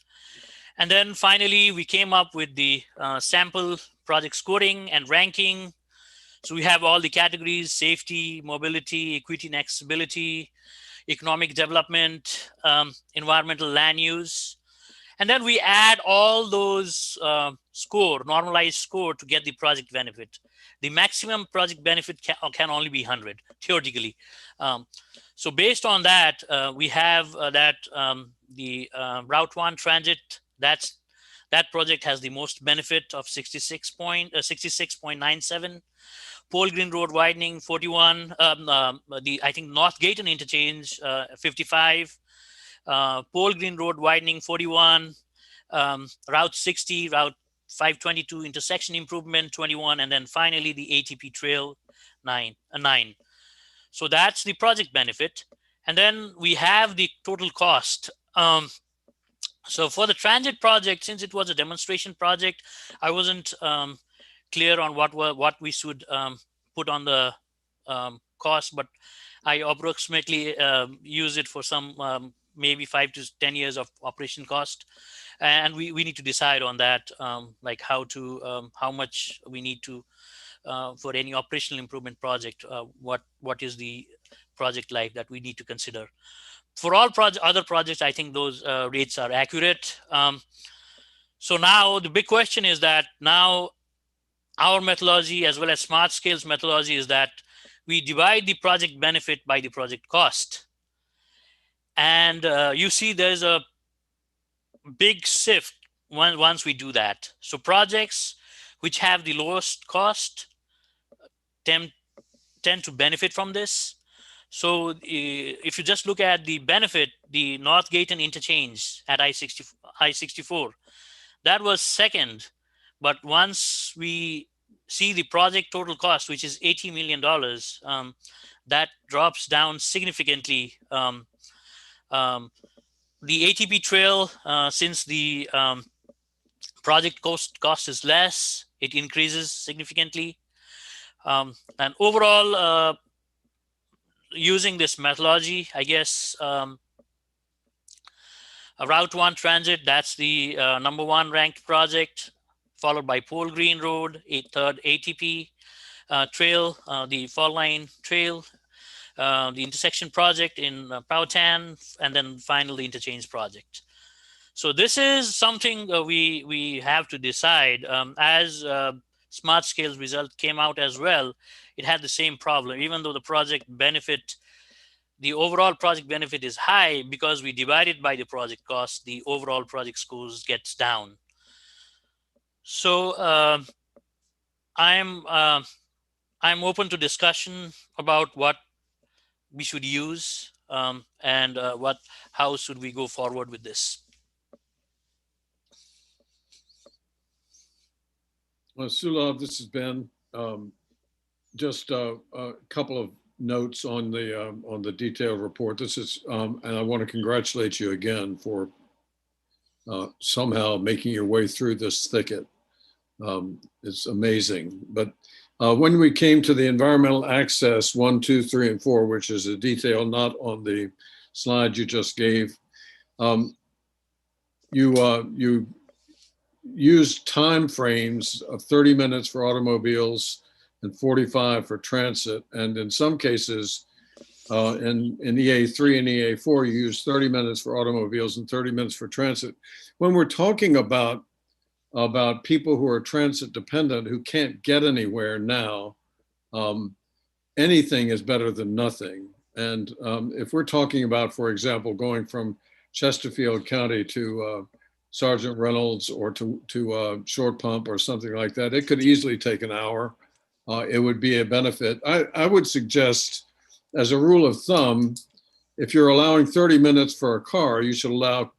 [SPEAKER 1] And then finally, we came up with the sample project scoring and ranking. So we have all the categories: safety, mobility, equity and accessibility, economic development, environmental land use. And then we add all those normalized score to get the project benefit. The maximum project benefit can only be 100, theoretically. So based on that, we have that the Route 1 Transit, that project has the most benefit of 66.97. Pole Green Road widening 41. I think North Gate and Interchange 55. Pole Green Road widening 41. Route 60, Route 522 intersection improvement 21, and then finally the ATP Trail 9. So that's the project benefit. And then we have the total cost. So for the transit project, since it was a demonstration project, I wasn't clear on what we should put on the cost, but I approximately use it for some maybe 5 to 10 years of operation cost. And we need to decide on that, like how much we need to for any operational improvement project, what is the project life that we need to consider. For all other projects, I think those rates are accurate. So now the big question is that now our methodology as well as Smart Scales methodology is that we divide the project benefit by the project cost. And you see there's a big shift once we do that. So projects which have the lowest cost tend to benefit from this. So if you just look at the benefit, the North Gate and Interchange at I-64, that was second. But once we see the project total cost, which is $80 million, that drops down significantly. The ATP Trail, since the project cost is less, it increases significantly. And overall, using this methodology, I guess a Route 1 Transit, that's the #1 ranked project, followed by Pole Green Road, third ATP Trail, the Fall Line Trail, the intersection project in Powhatan, and then finally the interchange project. So this is something we have to decide. As Smart Scales result came out as well, it had the same problem. Even though the project benefit, the overall project benefit is high, because we divide it by the project cost, the overall project scores gets down. So I'm open to discussion about what we should use and how should we go forward with this.
[SPEAKER 6] Well, Sulabh, this has been just a couple of notes on the detailed report. This is, and I want to congratulate you again for somehow making your way through this thicket. It's amazing. But when we came to the environmental access 1, 2, 3, and 4, which is a detail not on the slide you just gave, you used time frames of 30 minutes for automobiles and 45 for transit. And in some cases, in EA3 and EA4, you use 30 minutes for automobiles and 30 minutes for transit. When we're talking about people who are transit dependent, who can't get anywhere now, anything is better than nothing. And if we're talking about, for example, going from Chesterfield County to Sergeant Reynolds or to Short Pump or something like that, it could easily take an hour. It would be a benefit. I would suggest, as a rule of thumb, if you're allowing 30 minutes for a car, you should allow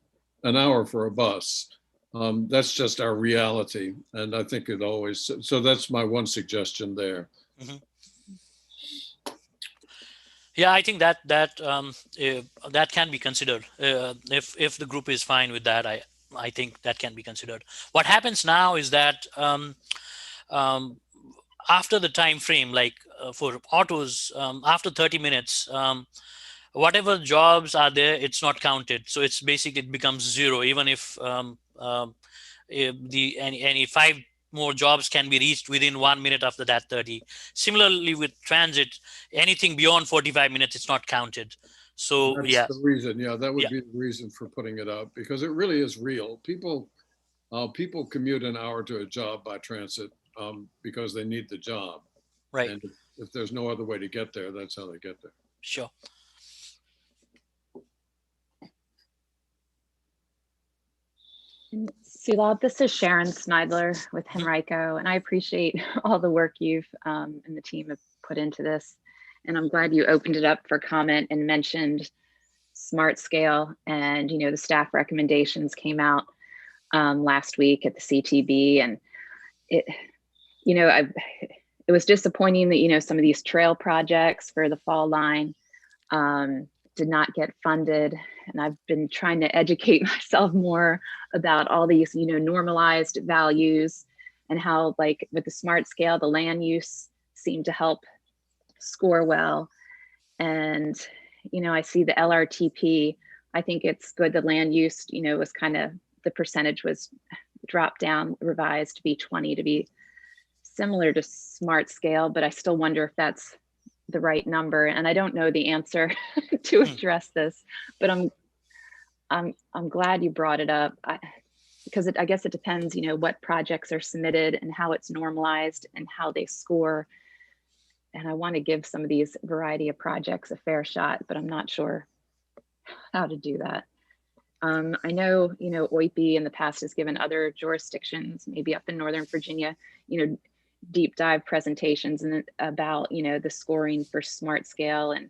[SPEAKER 6] an hour for a bus. That's just our reality. And I think it always, so that's my one suggestion there.
[SPEAKER 1] Mm-hmm. Yeah, I think that can be considered. If the group is fine with that, I think that can be considered. What happens now is that um, after the time frame, like for autos, after 30 minutes, whatever jobs are there, it's not counted. So it's basically, it becomes zero, even if any 5 more jobs can be reached within 1 minute after that 30. Similarly with transit, anything beyond 45 minutes, it's not counted. So
[SPEAKER 6] That's
[SPEAKER 1] yeah,
[SPEAKER 6] the reason. Yeah, that would
[SPEAKER 1] yeah,
[SPEAKER 6] be the reason for putting it up, because it really is real. People commute an hour to a job by transit because they need the job.
[SPEAKER 1] right,
[SPEAKER 6] And if there's no other way to get there, that's how they get there.
[SPEAKER 1] sure.
[SPEAKER 13] Sulab, this is Sharon Snidler with Henrico, and I appreciate all the work you've and the team have put into this. And I'm glad you opened it up for comment and mentioned smart scale, and the staff recommendations came out last week at the CTB, and it was disappointing that some of these trail projects for the fall line did not get funded. And I've been trying to educate myself more about all these, normalized values, and how, like with the smart scale, the land use seemed to help score well. And, I see the LRTP. I think it's good. The land use, was kind of, the percentage was dropped down, revised to be 20, to be similar to smart scale, but I still wonder if that's the right number. And I don't know the answer to address this, but I'm glad you brought it up, because I guess it depends, what projects are submitted and how it's normalized and how they score. And I want to give some of these variety of projects a fair shot, but I'm not sure how to do that. I know, OIP in the past has given other jurisdictions, maybe up in Northern Virginia, deep dive presentations and about, the scoring for smart scale and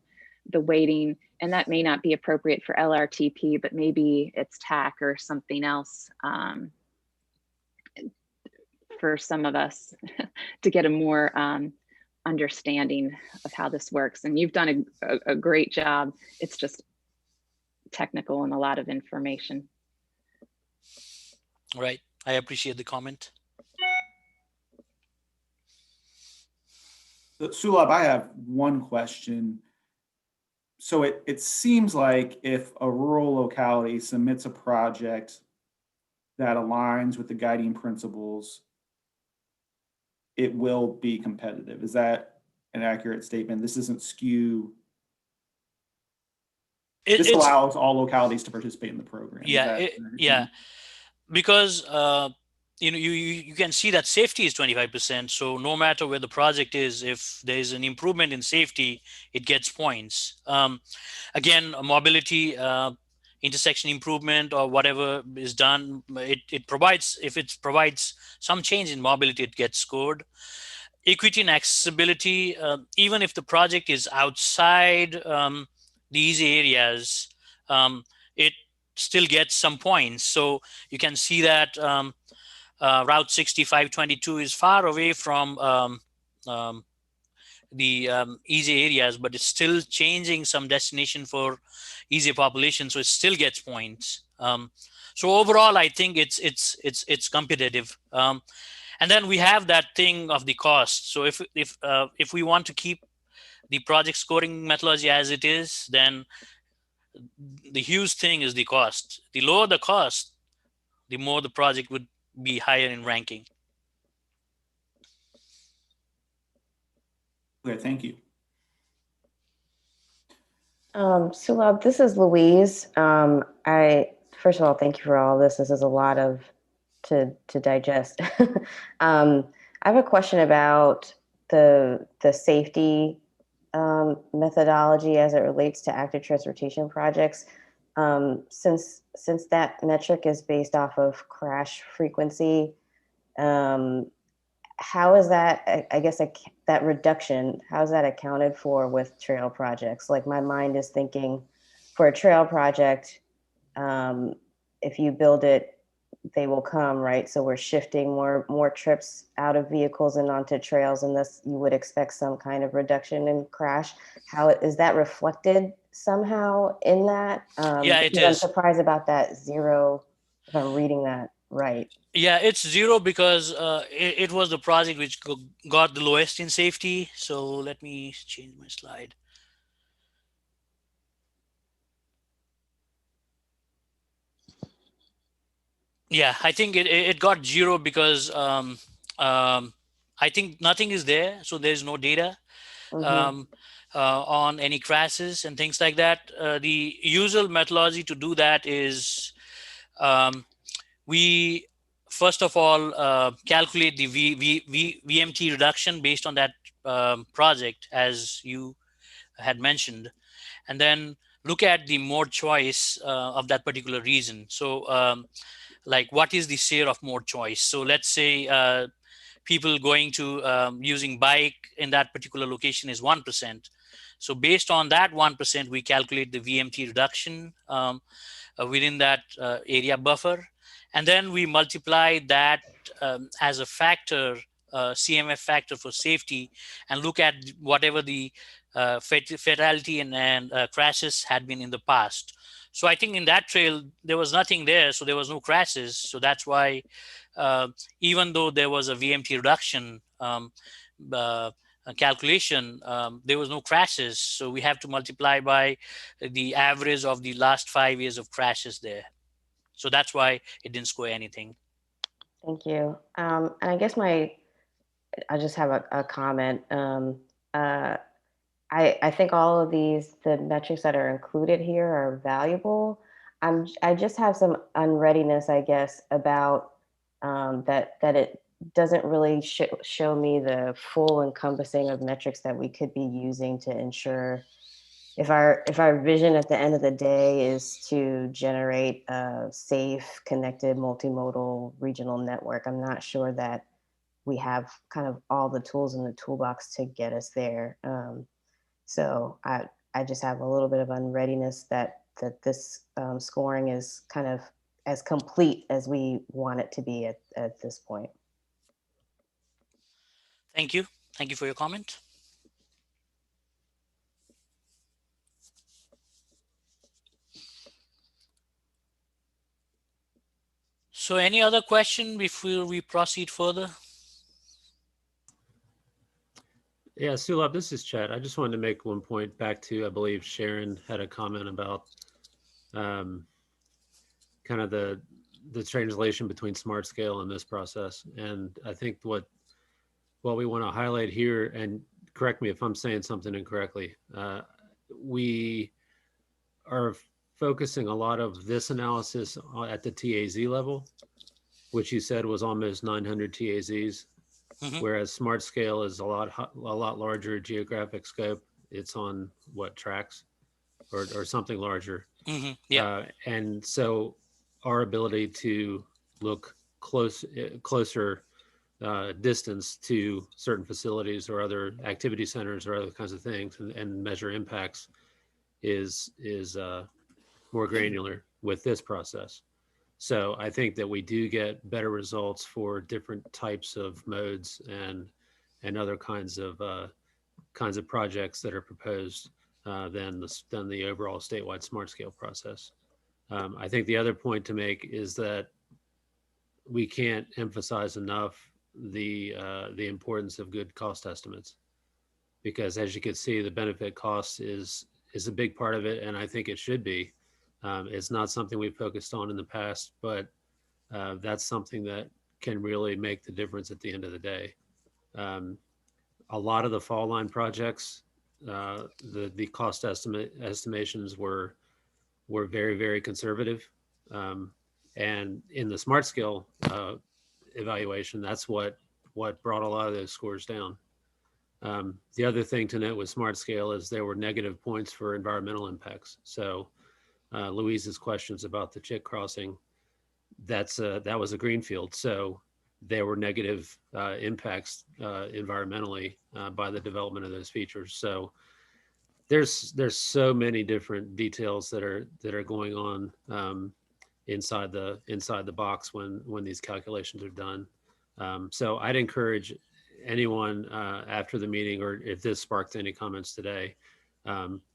[SPEAKER 13] the weighting. And that may not be appropriate for LRTP, but maybe it's TAC or something else for some of us to get a more understanding of how this works. And you've done a great job. It's just technical and a lot of information.
[SPEAKER 1] Right. I appreciate the comment.
[SPEAKER 3] Sulab, I have one question. So it seems like if a rural locality submits a project that aligns with the guiding principles, it will be competitive. Is that an accurate statement? This isn't skew. This allows all localities to participate in the program.
[SPEAKER 1] Yeah, yeah, because you can see that safety is 25%. So no matter where the project is, if there is an improvement in safety, it gets points. Again, mobility, intersection improvement, or whatever is done, it provides, if it provides some change in mobility, it gets scored. Equity and accessibility, even if the project is outside the easy areas, it still gets some points. So you can see that Route 6522 is far away from the easy areas, but it's still changing some destination for easy population, so it still gets points. So overall, I think it's competitive. And then we have that thing of the cost. So if we want to keep the project scoring methodology as it is, then the huge thing is the cost. The lower the cost, the more the project would be higher in ranking.
[SPEAKER 3] Okay, thank you.
[SPEAKER 14] Sulab, this is Louise. First of all, thank you for all this. This is a lot to digest. I have a question about the safety methodology as it relates to active transportation projects. Since that metric is based off of crash frequency, how is that, I guess, that reduction, how is that accounted for with trail projects? Like, my mind is thinking for a trail project, if you build it they will come, right? So we're shifting more trips out of vehicles and onto trails, and thus you would expect some kind of reduction in crash. How is that reflected somehow in that?
[SPEAKER 1] Yeah, it
[SPEAKER 14] Because I'm
[SPEAKER 1] is.
[SPEAKER 14] surprised about that 0, if I'm reading that right.
[SPEAKER 1] Yeah, it's 0 because it was the project which got the lowest in safety. So let me change my slide. Yeah, I think it got 0 because I think nothing is there. So there's no data on any crashes and things like that. The usual methodology to do that is we first of all calculate the VMT reduction based on that project, as you had mentioned, and then look at the mode choice of that particular region. So like what is the share of mode choice? So let's say people going to using bike in that particular location is 1%. So based on that 1%, we calculate the VMT reduction within that area buffer. And then we multiply that as a factor, CMF factor for safety, and look at whatever the fatality and crashes had been in the past. So I think in that trail, there was nothing there. So there was no crashes. So that's why even though there was a VMT reduction calculation, there was no crashes. So we have to multiply by the average of the last 5 years of crashes there. So that's why it didn't score anything.
[SPEAKER 14] Thank you. And I guess I just have a comment. I think all of the metrics that are included here are valuable. I just have some unreadiness, I guess, about that it doesn't really show me the full encompassing of metrics that we could be using to ensure if our vision at the end of the day is to generate a safe, connected, multimodal regional network. I'm not sure that we have kind of all the tools in the toolbox to get us there. So I just have a little bit of unreadiness that this scoring is kind of as complete as we want it to be at this point.
[SPEAKER 1] Thank you. Thank you for your comment. So any other question before we proceed further?
[SPEAKER 5] Yeah, Sulab, this is Chad. I just wanted to make one point back to, I believe Sharon had a comment about kind of the translation between smart scale and this process. And I think what we want to highlight here, and correct me if I'm saying something incorrectly, we are focusing a lot of this analysis at the TAZ level, which you said was almost 900 TAZs. Whereas smart scale is a lot larger geographic scope. It's on what, tracks or something larger.
[SPEAKER 1] Yeah.
[SPEAKER 5] And so our ability to look closer distance to certain facilities or other activity centers or other kinds of things and measure impacts is more granular with this process. So I think that we do get better results for different types of modes and other kinds of projects that are proposed than the overall statewide smart scale process. I think the other point to make is that we can't emphasize enough the importance of good cost estimates, because as you can see, the benefit cost is a big part of it, and I think it should be. It's not something we've focused on in the past, but that's something that can really make the difference at the end of the day. A lot of the fall line projects, the cost estimations were very, very conservative. And in the smart scale evaluation, that's what brought a lot of those scores down. The other thing to note with smart scale is there were negative points for environmental impacts. So Louise's questions about the Chick crossing, that was a greenfield. So there were negative impacts environmentally by the development of those features. So there's so many different details that are going on inside the box when these calculations are done. So I'd encourage anyone after the meeting, or if this sparked any comments today,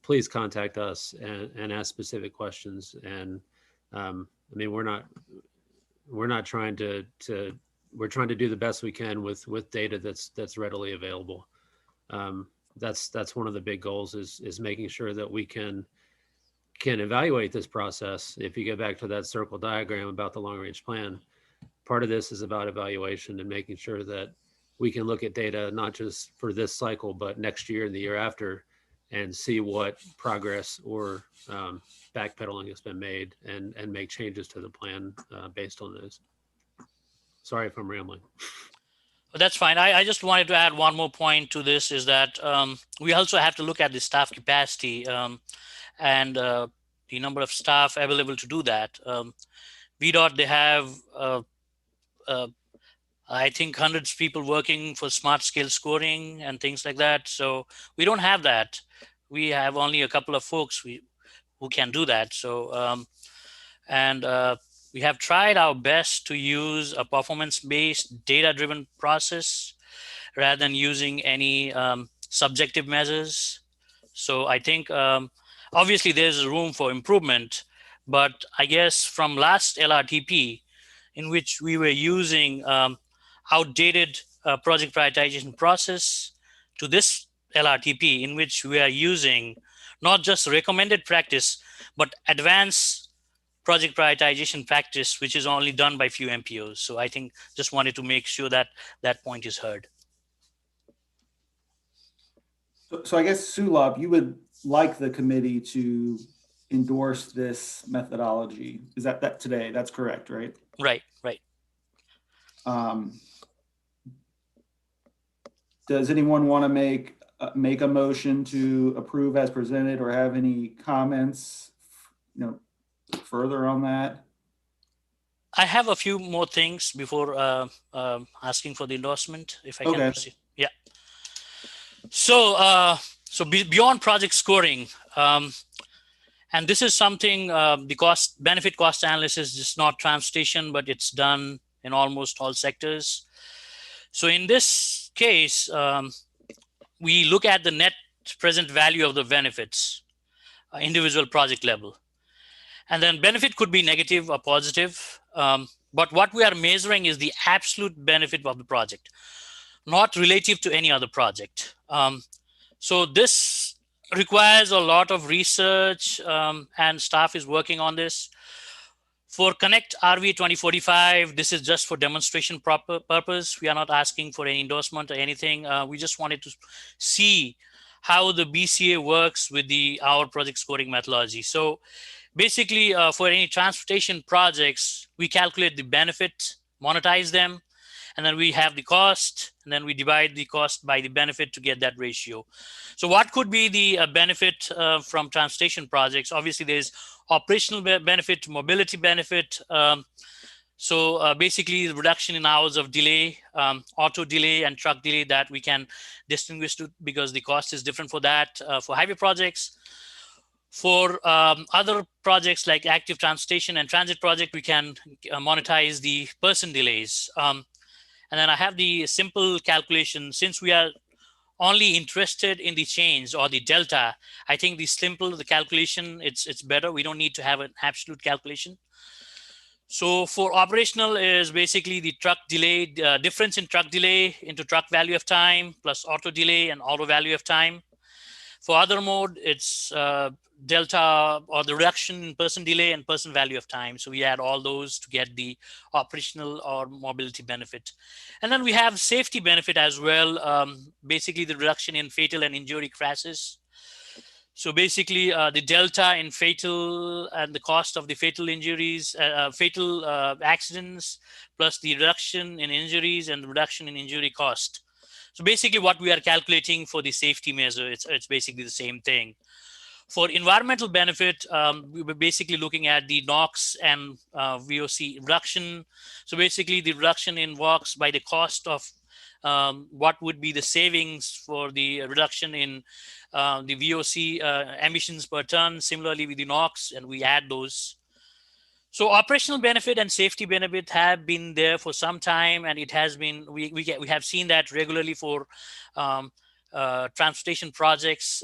[SPEAKER 5] please contact us and ask specific questions. And I mean, we're not trying to we're trying to do the best we can with data that's readily available. That's one of the big goals is making sure that we can evaluate this process. If you get back to that circle diagram about the long range plan, part of this is about evaluation and making sure that we can look at data, not just for this cycle, but next year and the year after, and see what progress or backpedaling has been made and make changes to the plan based on those. Sorry if I'm rambling.
[SPEAKER 1] That's fine. I just wanted to add one more point to this is that we also have to look at the staff capacity and the number of staff available to do that. VDOT, they have, I think, hundreds of people working for smart scale scoring and things like that. So we don't have that. We have only a couple of folks who can do that. So, we have tried our best to use a performance-based data-driven process rather than using any subjective measures. So I think obviously there's room for improvement, but I guess from last LRTP, in which we were using outdated project prioritization process, to this LRTP, in which we are using not just recommended practice, but advanced project prioritization practice, which is only done by few MPOs. So I think just wanted to make sure that that point is heard.
[SPEAKER 3] So I guess, Sulabh, you would like the committee to endorse this methodology. Is that today? That's correct, right?
[SPEAKER 1] Right.
[SPEAKER 3] Does anyone want to make a motion to approve as presented or have any comments, further on that?
[SPEAKER 1] I have a few more things before asking for the endorsement, if I can proceed. Yeah. So, beyond project scoring, and this is something, the benefit cost analysis is not transportation, but it's done in almost all sectors. So in this case, we look at the net present value of the benefits, individual project level. And then benefit could be negative or positive. But what we are measuring is the absolute benefit of the project, not relative to any other project. So this requires a lot of research and staff is working on this. For ConnectRVA 2045, this is just for demonstration purpose. We are not asking for any endorsement or anything. We just wanted to see how the BCA works with our project scoring methodology. So basically, for any transportation projects, we calculate the benefit, monetize them, and then we have the cost, and then we divide the cost by the benefit to get that ratio. So what could be the benefit from transportation projects? Obviously, there's operational benefit, mobility benefit. So basically, the reduction in hours of delay, auto delay and truck delay that we can distinguish because the cost is different for that, for highway projects. For other projects like active transportation and transit project, we can monetize the person delays. And then I have the simple calculation. Since we are only interested in the change or the delta, I think the calculation, it's better. We don't need to have an absolute calculation. So for operational is basically the truck delay, difference in truck delay into truck value of time plus auto delay and auto value of time. For other mode, it's delta or the reduction in person delay and person value of time. So we add all those to get the operational or mobility benefit. And then we have safety benefit as well. Basically the reduction in fatal and injury crashes. So basically the delta in fatal and the cost of the fatal injuries, fatal accidents, plus the reduction in injuries and the reduction in injury cost. So basically what we are calculating for the safety measure, it's basically the same thing. For environmental benefit, we were basically looking at the NOx and VOC reduction. So basically the reduction in NOx by the cost of what would be the savings for the reduction in the VOC emissions per ton, similarly with the NOx, and we add those. So operational benefit and safety benefit have been there for some time, and it has been, we have seen that regularly for transportation projects.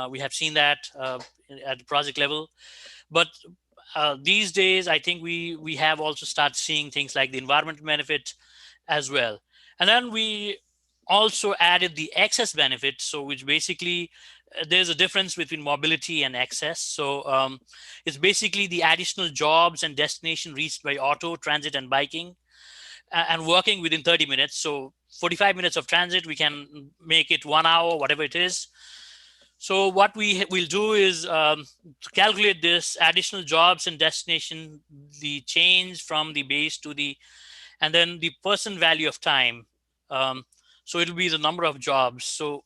[SPEAKER 1] We have seen that at the project level. But these days, I think we have also started seeing things like the environmental benefit as well. And then we also added the access benefit, so which basically there's a difference between mobility and access. So it's basically the additional jobs and destination reached by auto, transit, and biking, and working within 30 minutes. So 45 minutes of transit, we can make it 1 hour, whatever it is. So what we will do is to calculate this additional jobs and destination, the change from the base to the, and then the person value of time. So it'll be the number of jobs. So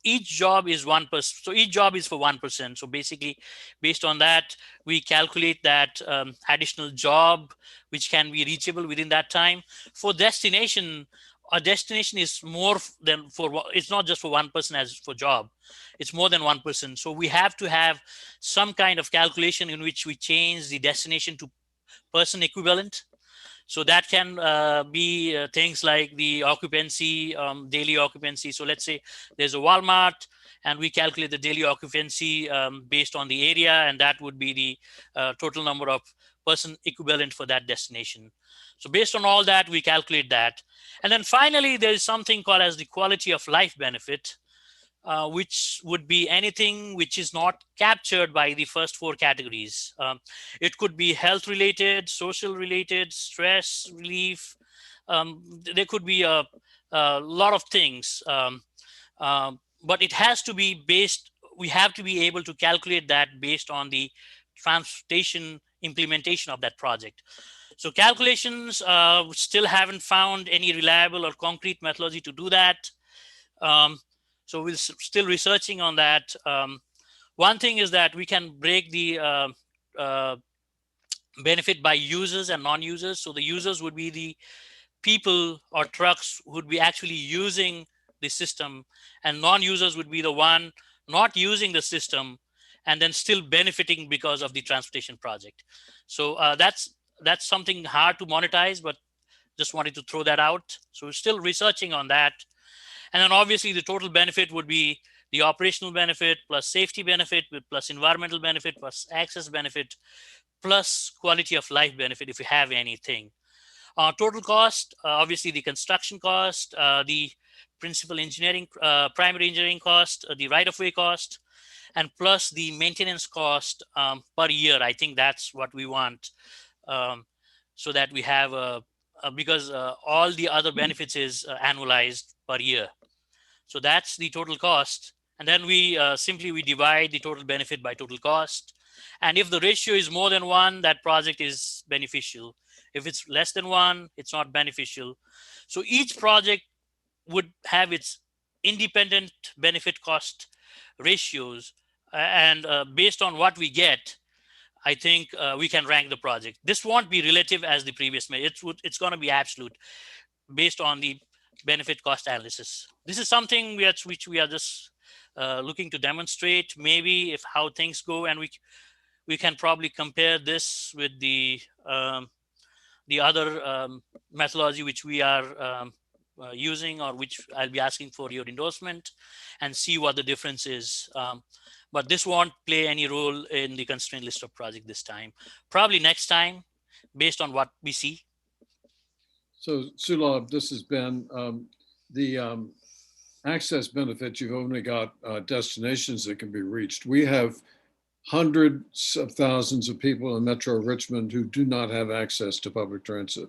[SPEAKER 1] each job is 1%. So each job is for 1%. So basically, based on that, we calculate that additional job, which can be reachable within that time. For destination, a destination is more than it's not just for 1% as for job. It's more than 1%. So we have to have some kind of calculation in which we change the destination to person equivalent. So that can be things like the occupancy, daily occupancy. So let's say there's a Walmart and we calculate the daily occupancy based on the area, and that would be the total number of person equivalent for that destination. So based on all that, we calculate that. And then finally, there is something called as the quality of life benefit, which would be anything which is not captured by the first 4 categories. It could be health related, social related, stress relief. There could be a lot of things, but it has to be based, we have to be able to calculate that based on the transportation implementation of that project. So calculations still haven't found any reliable or concrete methodology to do that. So we're still researching on that. One thing is that we can break the benefit by users and non-users. So the users would be the people or trucks who would be actually using the system, and non-users would be the one not using the system and then still benefiting because of the transportation project. So that's something hard to monetize, but just wanted to throw that out. So we're still researching on that. And then obviously the total benefit would be the operational benefit plus safety benefit plus environmental benefit plus access benefit plus quality of life benefit if you have anything. Total cost, obviously the construction cost, the principal engineering, primary engineering cost, the right-of-way cost, and plus the maintenance cost per year. I think that's what we want, so that we have because all the other benefits is annualized per year. So that's the total cost. And then we simply divide the total benefit by total cost. And if the ratio is more than 1, that project is beneficial. If it's less than 1, it's not beneficial. So each project would have its independent benefit cost ratios. And based on what we get, I think we can rank the project. This won't be relative as the previous measure. It's going to be absolute based on the benefit cost analysis. This is something which we are just looking to demonstrate, maybe if how things go, and we can probably compare this with the other methodology which we are using, or which I'll be asking for your endorsement, and see what the difference is. But this won't play any role in the constraint list of project this time. Probably next time, based on what we see.
[SPEAKER 6] So Sulabh, this has been the access benefit. You've only got destinations that can be reached. We have hundreds of thousands of people in Metro Richmond who do not have access to public transit.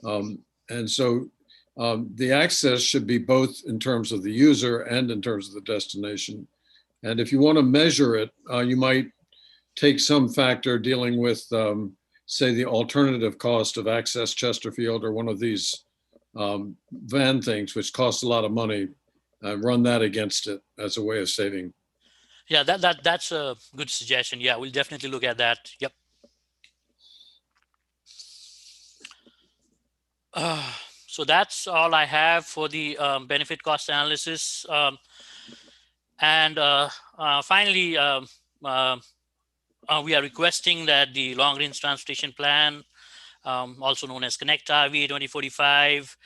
[SPEAKER 6] And so the access should be both in terms of the user and in terms of the destination. And if you want to measure it, you might take some factor dealing with, say, the alternative cost of Access Chesterfield or one of these van things, which costs a lot of money, run that against it as a way of saving.
[SPEAKER 1] Yeah, that's a good suggestion. Yeah, we'll definitely look at that. Yep. So that's all I have for the benefit cost analysis. And finally, we are requesting that the long range transportation plan, also known as ConnectRVA 2045,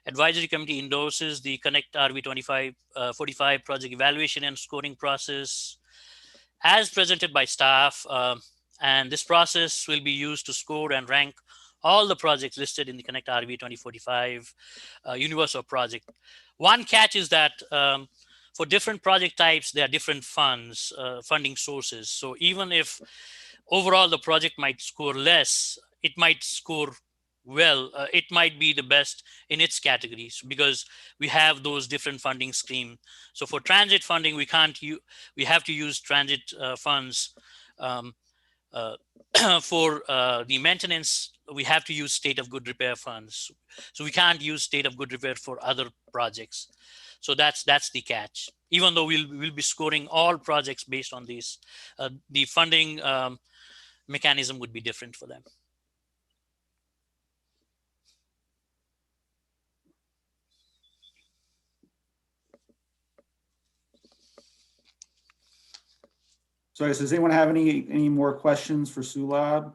[SPEAKER 1] advisory committee endorses the ConnectRVA 2045 project evaluation and scoring process as presented by staff. And this process will be used to score and rank all the projects listed in the ConnectRVA 2045 universe of project. One catch is that for different project types, there are different funds, funding sources. So even if overall the project might score less, it might score well, it might be the best in its categories because we have those different funding streams. So for transit funding, we have to use transit funds. For the maintenance, we have to use state of good repair funds. So we can't use state of good repair for other projects. So that's the catch. Even though we'll be scoring all projects based on these, the funding mechanism would be different for them.
[SPEAKER 3] So does anyone have any more questions for Sulab?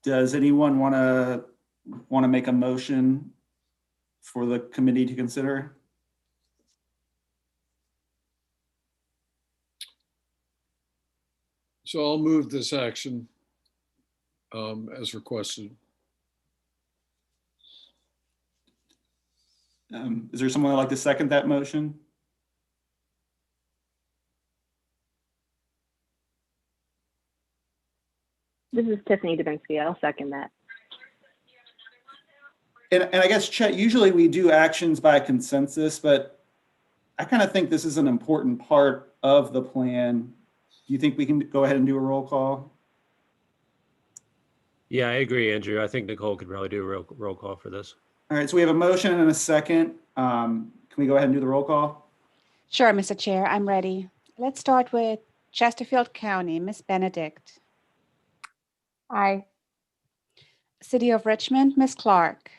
[SPEAKER 3] Does anyone want to make a motion for the committee to consider?
[SPEAKER 6] So I'll move this action as requested.
[SPEAKER 3] Is there someone that'd like to second that motion?
[SPEAKER 4] This is Tiffany Dubinsky. I'll second that.
[SPEAKER 3] And I guess, Chet, usually we do actions by consensus, but I kind of think this is an important part of the plan. Do you think we can go ahead and do a roll call?
[SPEAKER 5] Yeah, I agree, Andrew. I think Nicole could probably do a roll call for this.
[SPEAKER 3] All right, so we have a motion and a second. Can we go ahead and do the roll call?
[SPEAKER 2] Sure, Mr. Chair, I'm ready. Let's start with Chesterfield County, Ms. Benedict.
[SPEAKER 14] Aye.
[SPEAKER 2] City of Richmond, Ms. Clark.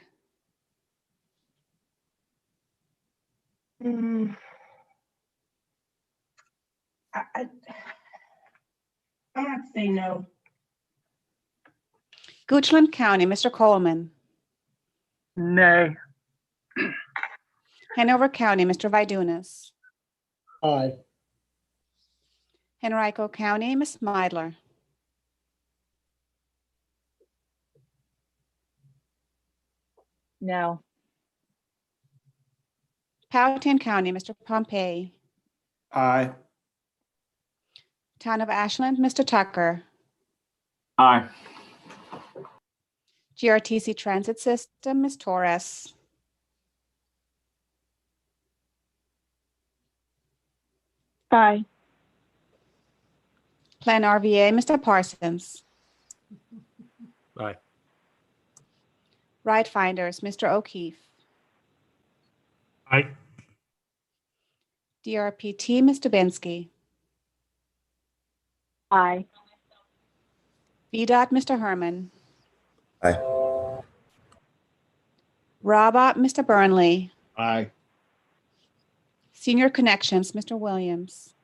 [SPEAKER 7] I'm gonna have to say no.
[SPEAKER 2] Goochland County, Mr. Coleman.
[SPEAKER 15] Nay.
[SPEAKER 2] Hanover County, Mr. Vidunas.
[SPEAKER 10] Aye.
[SPEAKER 2] Henrico County, Ms. Meidler.
[SPEAKER 13] No.
[SPEAKER 2] Powhatan County, Mr. Pompey.
[SPEAKER 3] Aye.
[SPEAKER 2] Town of Ashland, Mr. Tucker.
[SPEAKER 15] Aye.
[SPEAKER 2] GRTC Transit System, Ms. Torres.
[SPEAKER 4] Aye.
[SPEAKER 2] Plan RVA, Mr. Parsons.
[SPEAKER 5] Aye.
[SPEAKER 2] Ride Finders, Mr. O'Keefe.
[SPEAKER 15] Aye.
[SPEAKER 2] DRPT, Ms. Dubinsky.
[SPEAKER 4] Aye.
[SPEAKER 2] VDOT, Mr. Herman.
[SPEAKER 12] Aye.
[SPEAKER 2] Robot, Mr. Burnley.
[SPEAKER 10] Aye.
[SPEAKER 2] Senior Connections, Mr. Williams.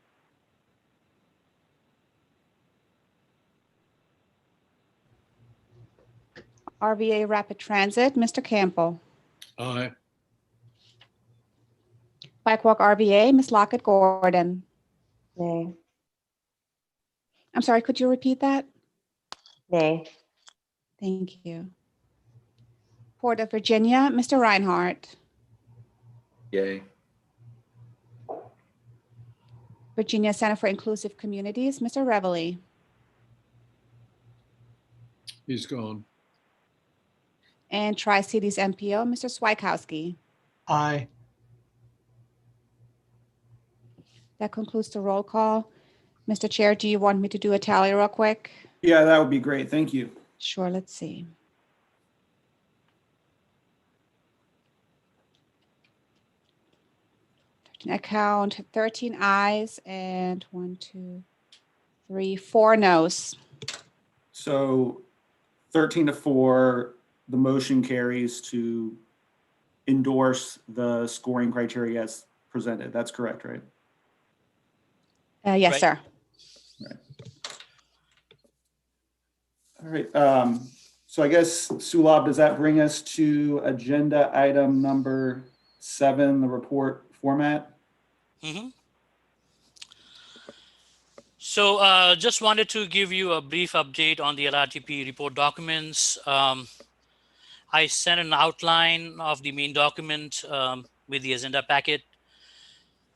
[SPEAKER 2] RVA Rapid Transit, Mr. Campbell.
[SPEAKER 6] Aye.
[SPEAKER 2] Bike Walk RVA, Ms. Lockett Gordon.
[SPEAKER 14] Nay.
[SPEAKER 2] I'm sorry, could you repeat that?
[SPEAKER 14] Nay.
[SPEAKER 2] Thank you. Port of Virginia, Mr. Reinhardt.
[SPEAKER 12] Yay.
[SPEAKER 2] Virginia Center for Inclusive Communities, Mr. Reveley.
[SPEAKER 6] He's gone.
[SPEAKER 2] And Tri-Cities MPO, Mr. Swikowski.
[SPEAKER 11] Aye.
[SPEAKER 2] That concludes the roll call. Mr. Chair, do you want me to do a tally real quick?
[SPEAKER 3] Yeah, that would be great. Thank you.
[SPEAKER 2] Sure, let's see. I count 13 ayes and 1, 2, 3, 4 noes.
[SPEAKER 3] So 13-4, the motion carries to endorse the scoring criteria as presented. That's correct, right?
[SPEAKER 2] Yes,
[SPEAKER 1] Right.
[SPEAKER 2] sir.
[SPEAKER 3] All right. So I guess, Sulab, does that bring us to agenda item number 7, the report format?
[SPEAKER 1] Mm-hmm. So just wanted to give you a brief update on the LRTP report documents. I sent an outline of the main document with the agenda packet.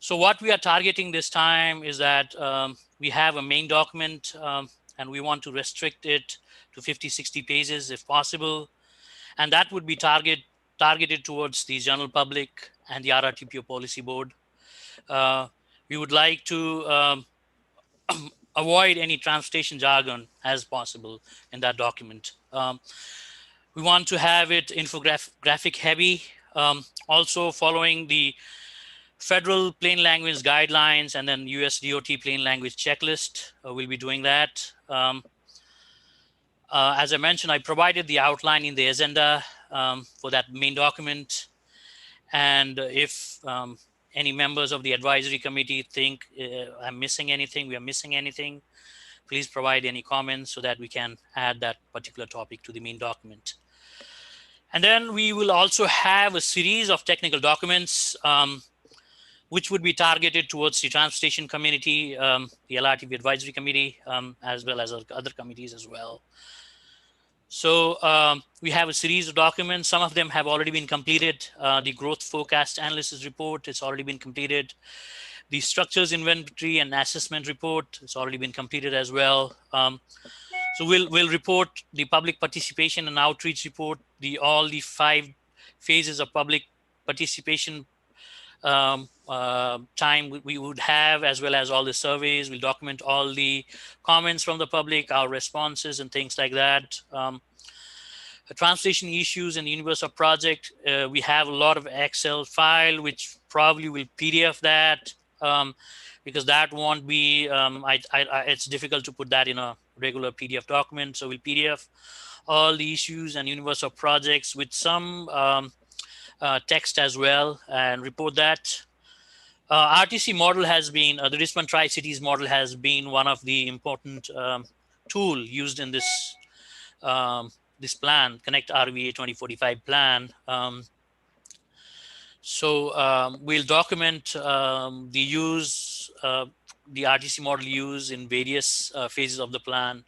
[SPEAKER 1] So what we are targeting this time is that we have a main document and we want to restrict it to 50-60 pages if possible. And that would be targeted towards the general public and the RRTPO policy board. We would like to avoid any transportation jargon as possible in that document. We want to have it infographic heavy, also following the federal plain language guidelines and then US DOT plain language checklist. We'll be doing that. As I mentioned, I provided the outline in the agenda for that main document. And if any members of the advisory committee think I'm missing anything, we are missing anything, please provide any comments so that we can add that particular topic to the main document. And then we will also have a series of technical documents which would be targeted towards the transportation community, the LRTP advisory committee, as well as other committees as well. So we have a series of documents. Some of them have already been completed. The growth forecast analysis report, it's already been completed. The structures inventory and assessment report, it's already been completed as well. So we'll report the public participation and outreach report, all the 5 phases of public participation time we would have, as well as all the surveys. We'll document all the comments from the public, our responses and things like that. Transportation issues in the universe of project, we have a lot of Excel file, which probably will PDF that because that won't be, it's difficult to put that in a regular PDF document. So we'll PDF all the issues and universe of projects with some text as well and report that. RTC model has been, the Richmond Tri-Cities model has been one of the important tool used in this this plan, ConnectRVA 2045 plan. So we'll document the use, the RTC model use in various phases of the plan,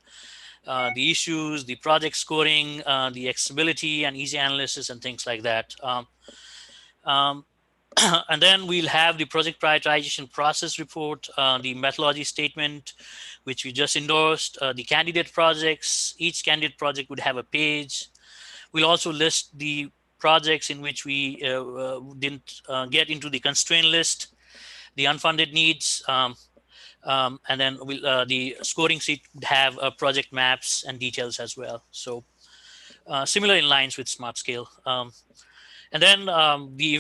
[SPEAKER 1] the issues, the project scoring, the accessibility and easy analysis and things like that. And then we'll have the project prioritization process report, the methodology statement, which we just endorsed, the candidate projects. Each candidate project would have a page. We'll also list the projects in which we didn't get into the constraint list, the unfunded needs, and then the scoring sheet would have project maps and details as well. So similar in lines with Smart Scale. And then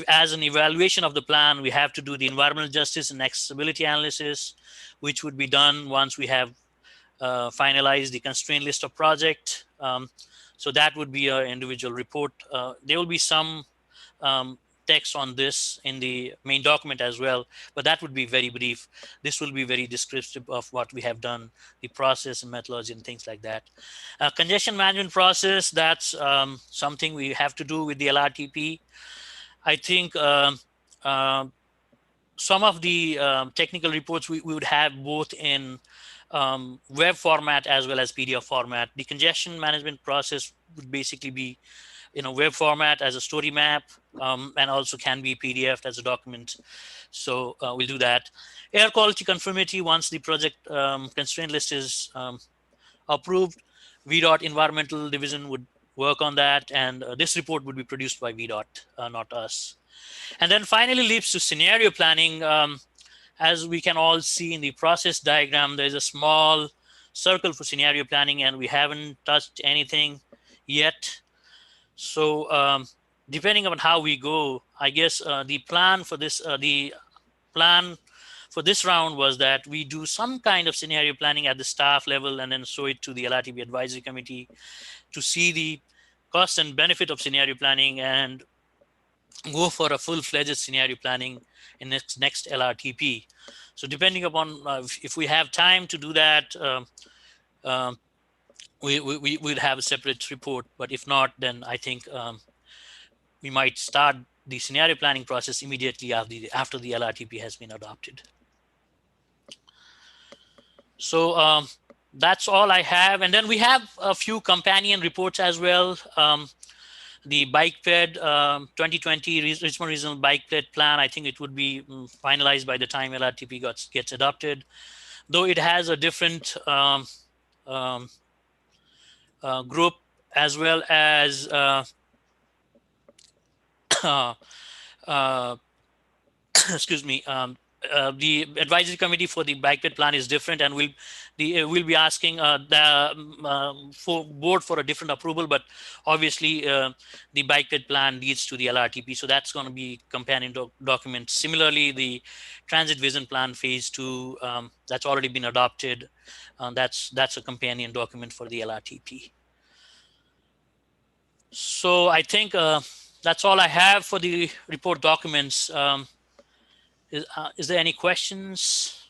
[SPEAKER 1] as an evaluation of the plan, we have to do the environmental justice and accessibility analysis, which would be done once we have finalized the constraint list of project. So that would be an individual report. There will be some text on this in the main document as well, but that would be very brief. This will be very descriptive of what we have done, the process and methodology and things like that. Congestion management process, that's something we have to do with the LRTP. I think some of the technical reports we would have both in web format as well as PDF format. The congestion management process would basically be in a web format as a story map, and also can be PDF as a document. So we'll do that. Air quality conformity, once the project constraint list is approved, VDOT environmental division would work on that. And this report would be produced by VDOT, not us. And then finally leads to scenario planning. As we can all see in the process diagram, there's a small circle for scenario planning, and we haven't touched anything yet. So depending on how we go, I guess the plan for this, the plan for this round was that we do some kind of scenario planning at the staff level and then show it to the LRTP advisory committee to see the cost and benefit of scenario planning and go for a full-fledged scenario planning in next LRTP. So depending upon if we have time to do that, we will have a separate report. But if not, then I think we might start the scenario planning process immediately after the LRTP has been adopted. So that's all I have. And then we have a few companion reports as well. The bike ped 2020 Richmond Regional Bike ped plan, I think it would be finalized by the time LRTP gets adopted, though it has a different group as well as excuse me, the advisory committee for the bike ped plan is different, and we'll be asking the for board for a different approval. But obviously, the bike ped plan leads to the LRTP, so that's going to be companion document. Similarly, the transit vision plan phase 2 that's already been adopted. That's a companion document for the LRTP. So I think that's all I have for the report documents. Is there any questions?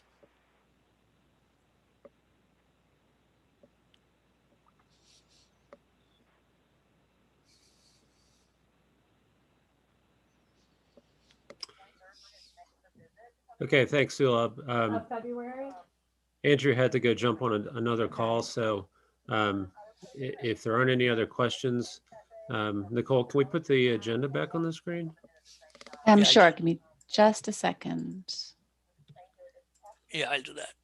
[SPEAKER 5] Okay, thanks, Sulabh.
[SPEAKER 9] February?
[SPEAKER 5] Andrew had to go jump on another call, so if there aren't any other questions, Nicole, can we put the agenda back on the screen?
[SPEAKER 2] I'm sure. Give me just a second.
[SPEAKER 1] Yeah, I'll do that.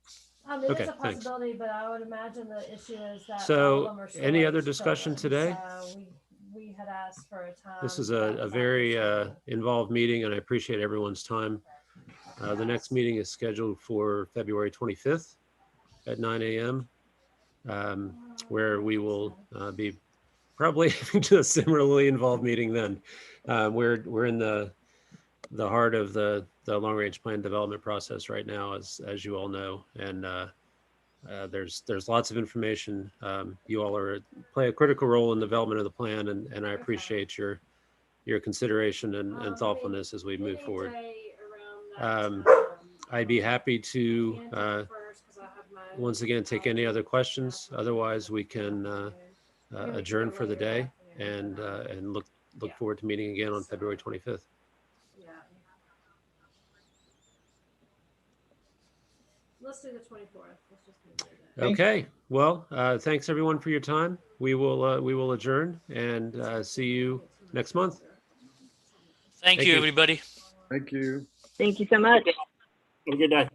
[SPEAKER 9] It
[SPEAKER 5] Okay,
[SPEAKER 9] is a
[SPEAKER 5] thanks.
[SPEAKER 9] possibility, but I would imagine the issue is that all of
[SPEAKER 5] So
[SPEAKER 9] them are
[SPEAKER 5] any other
[SPEAKER 9] short,
[SPEAKER 5] discussion today?
[SPEAKER 9] So we had asked for a time.
[SPEAKER 5] This is
[SPEAKER 9] that
[SPEAKER 5] a
[SPEAKER 9] was
[SPEAKER 5] very
[SPEAKER 9] obviously-
[SPEAKER 5] involved meeting, and I appreciate everyone's time. The next meeting is scheduled for February 25th at 9 a.m., where we will be probably to a similarly involved meeting then. We're in the heart of the long-range plan development process right now, as you all know, and there's lots of information. You all play a critical role in the development of the plan, and I appreciate your consideration and thoughtfulness as we move forward. I'd be happy to once again take any other questions. Otherwise, we can adjourn for the day and look forward to meeting again on February 25th.
[SPEAKER 9] Let's do the 24th. Let's just move it.
[SPEAKER 5] Okay. Well, thanks everyone for your time. We will adjourn and see you next month.
[SPEAKER 1] Thank you, everybody.
[SPEAKER 6] Thank you.
[SPEAKER 4] Thank you so much.
[SPEAKER 15] Have a good day.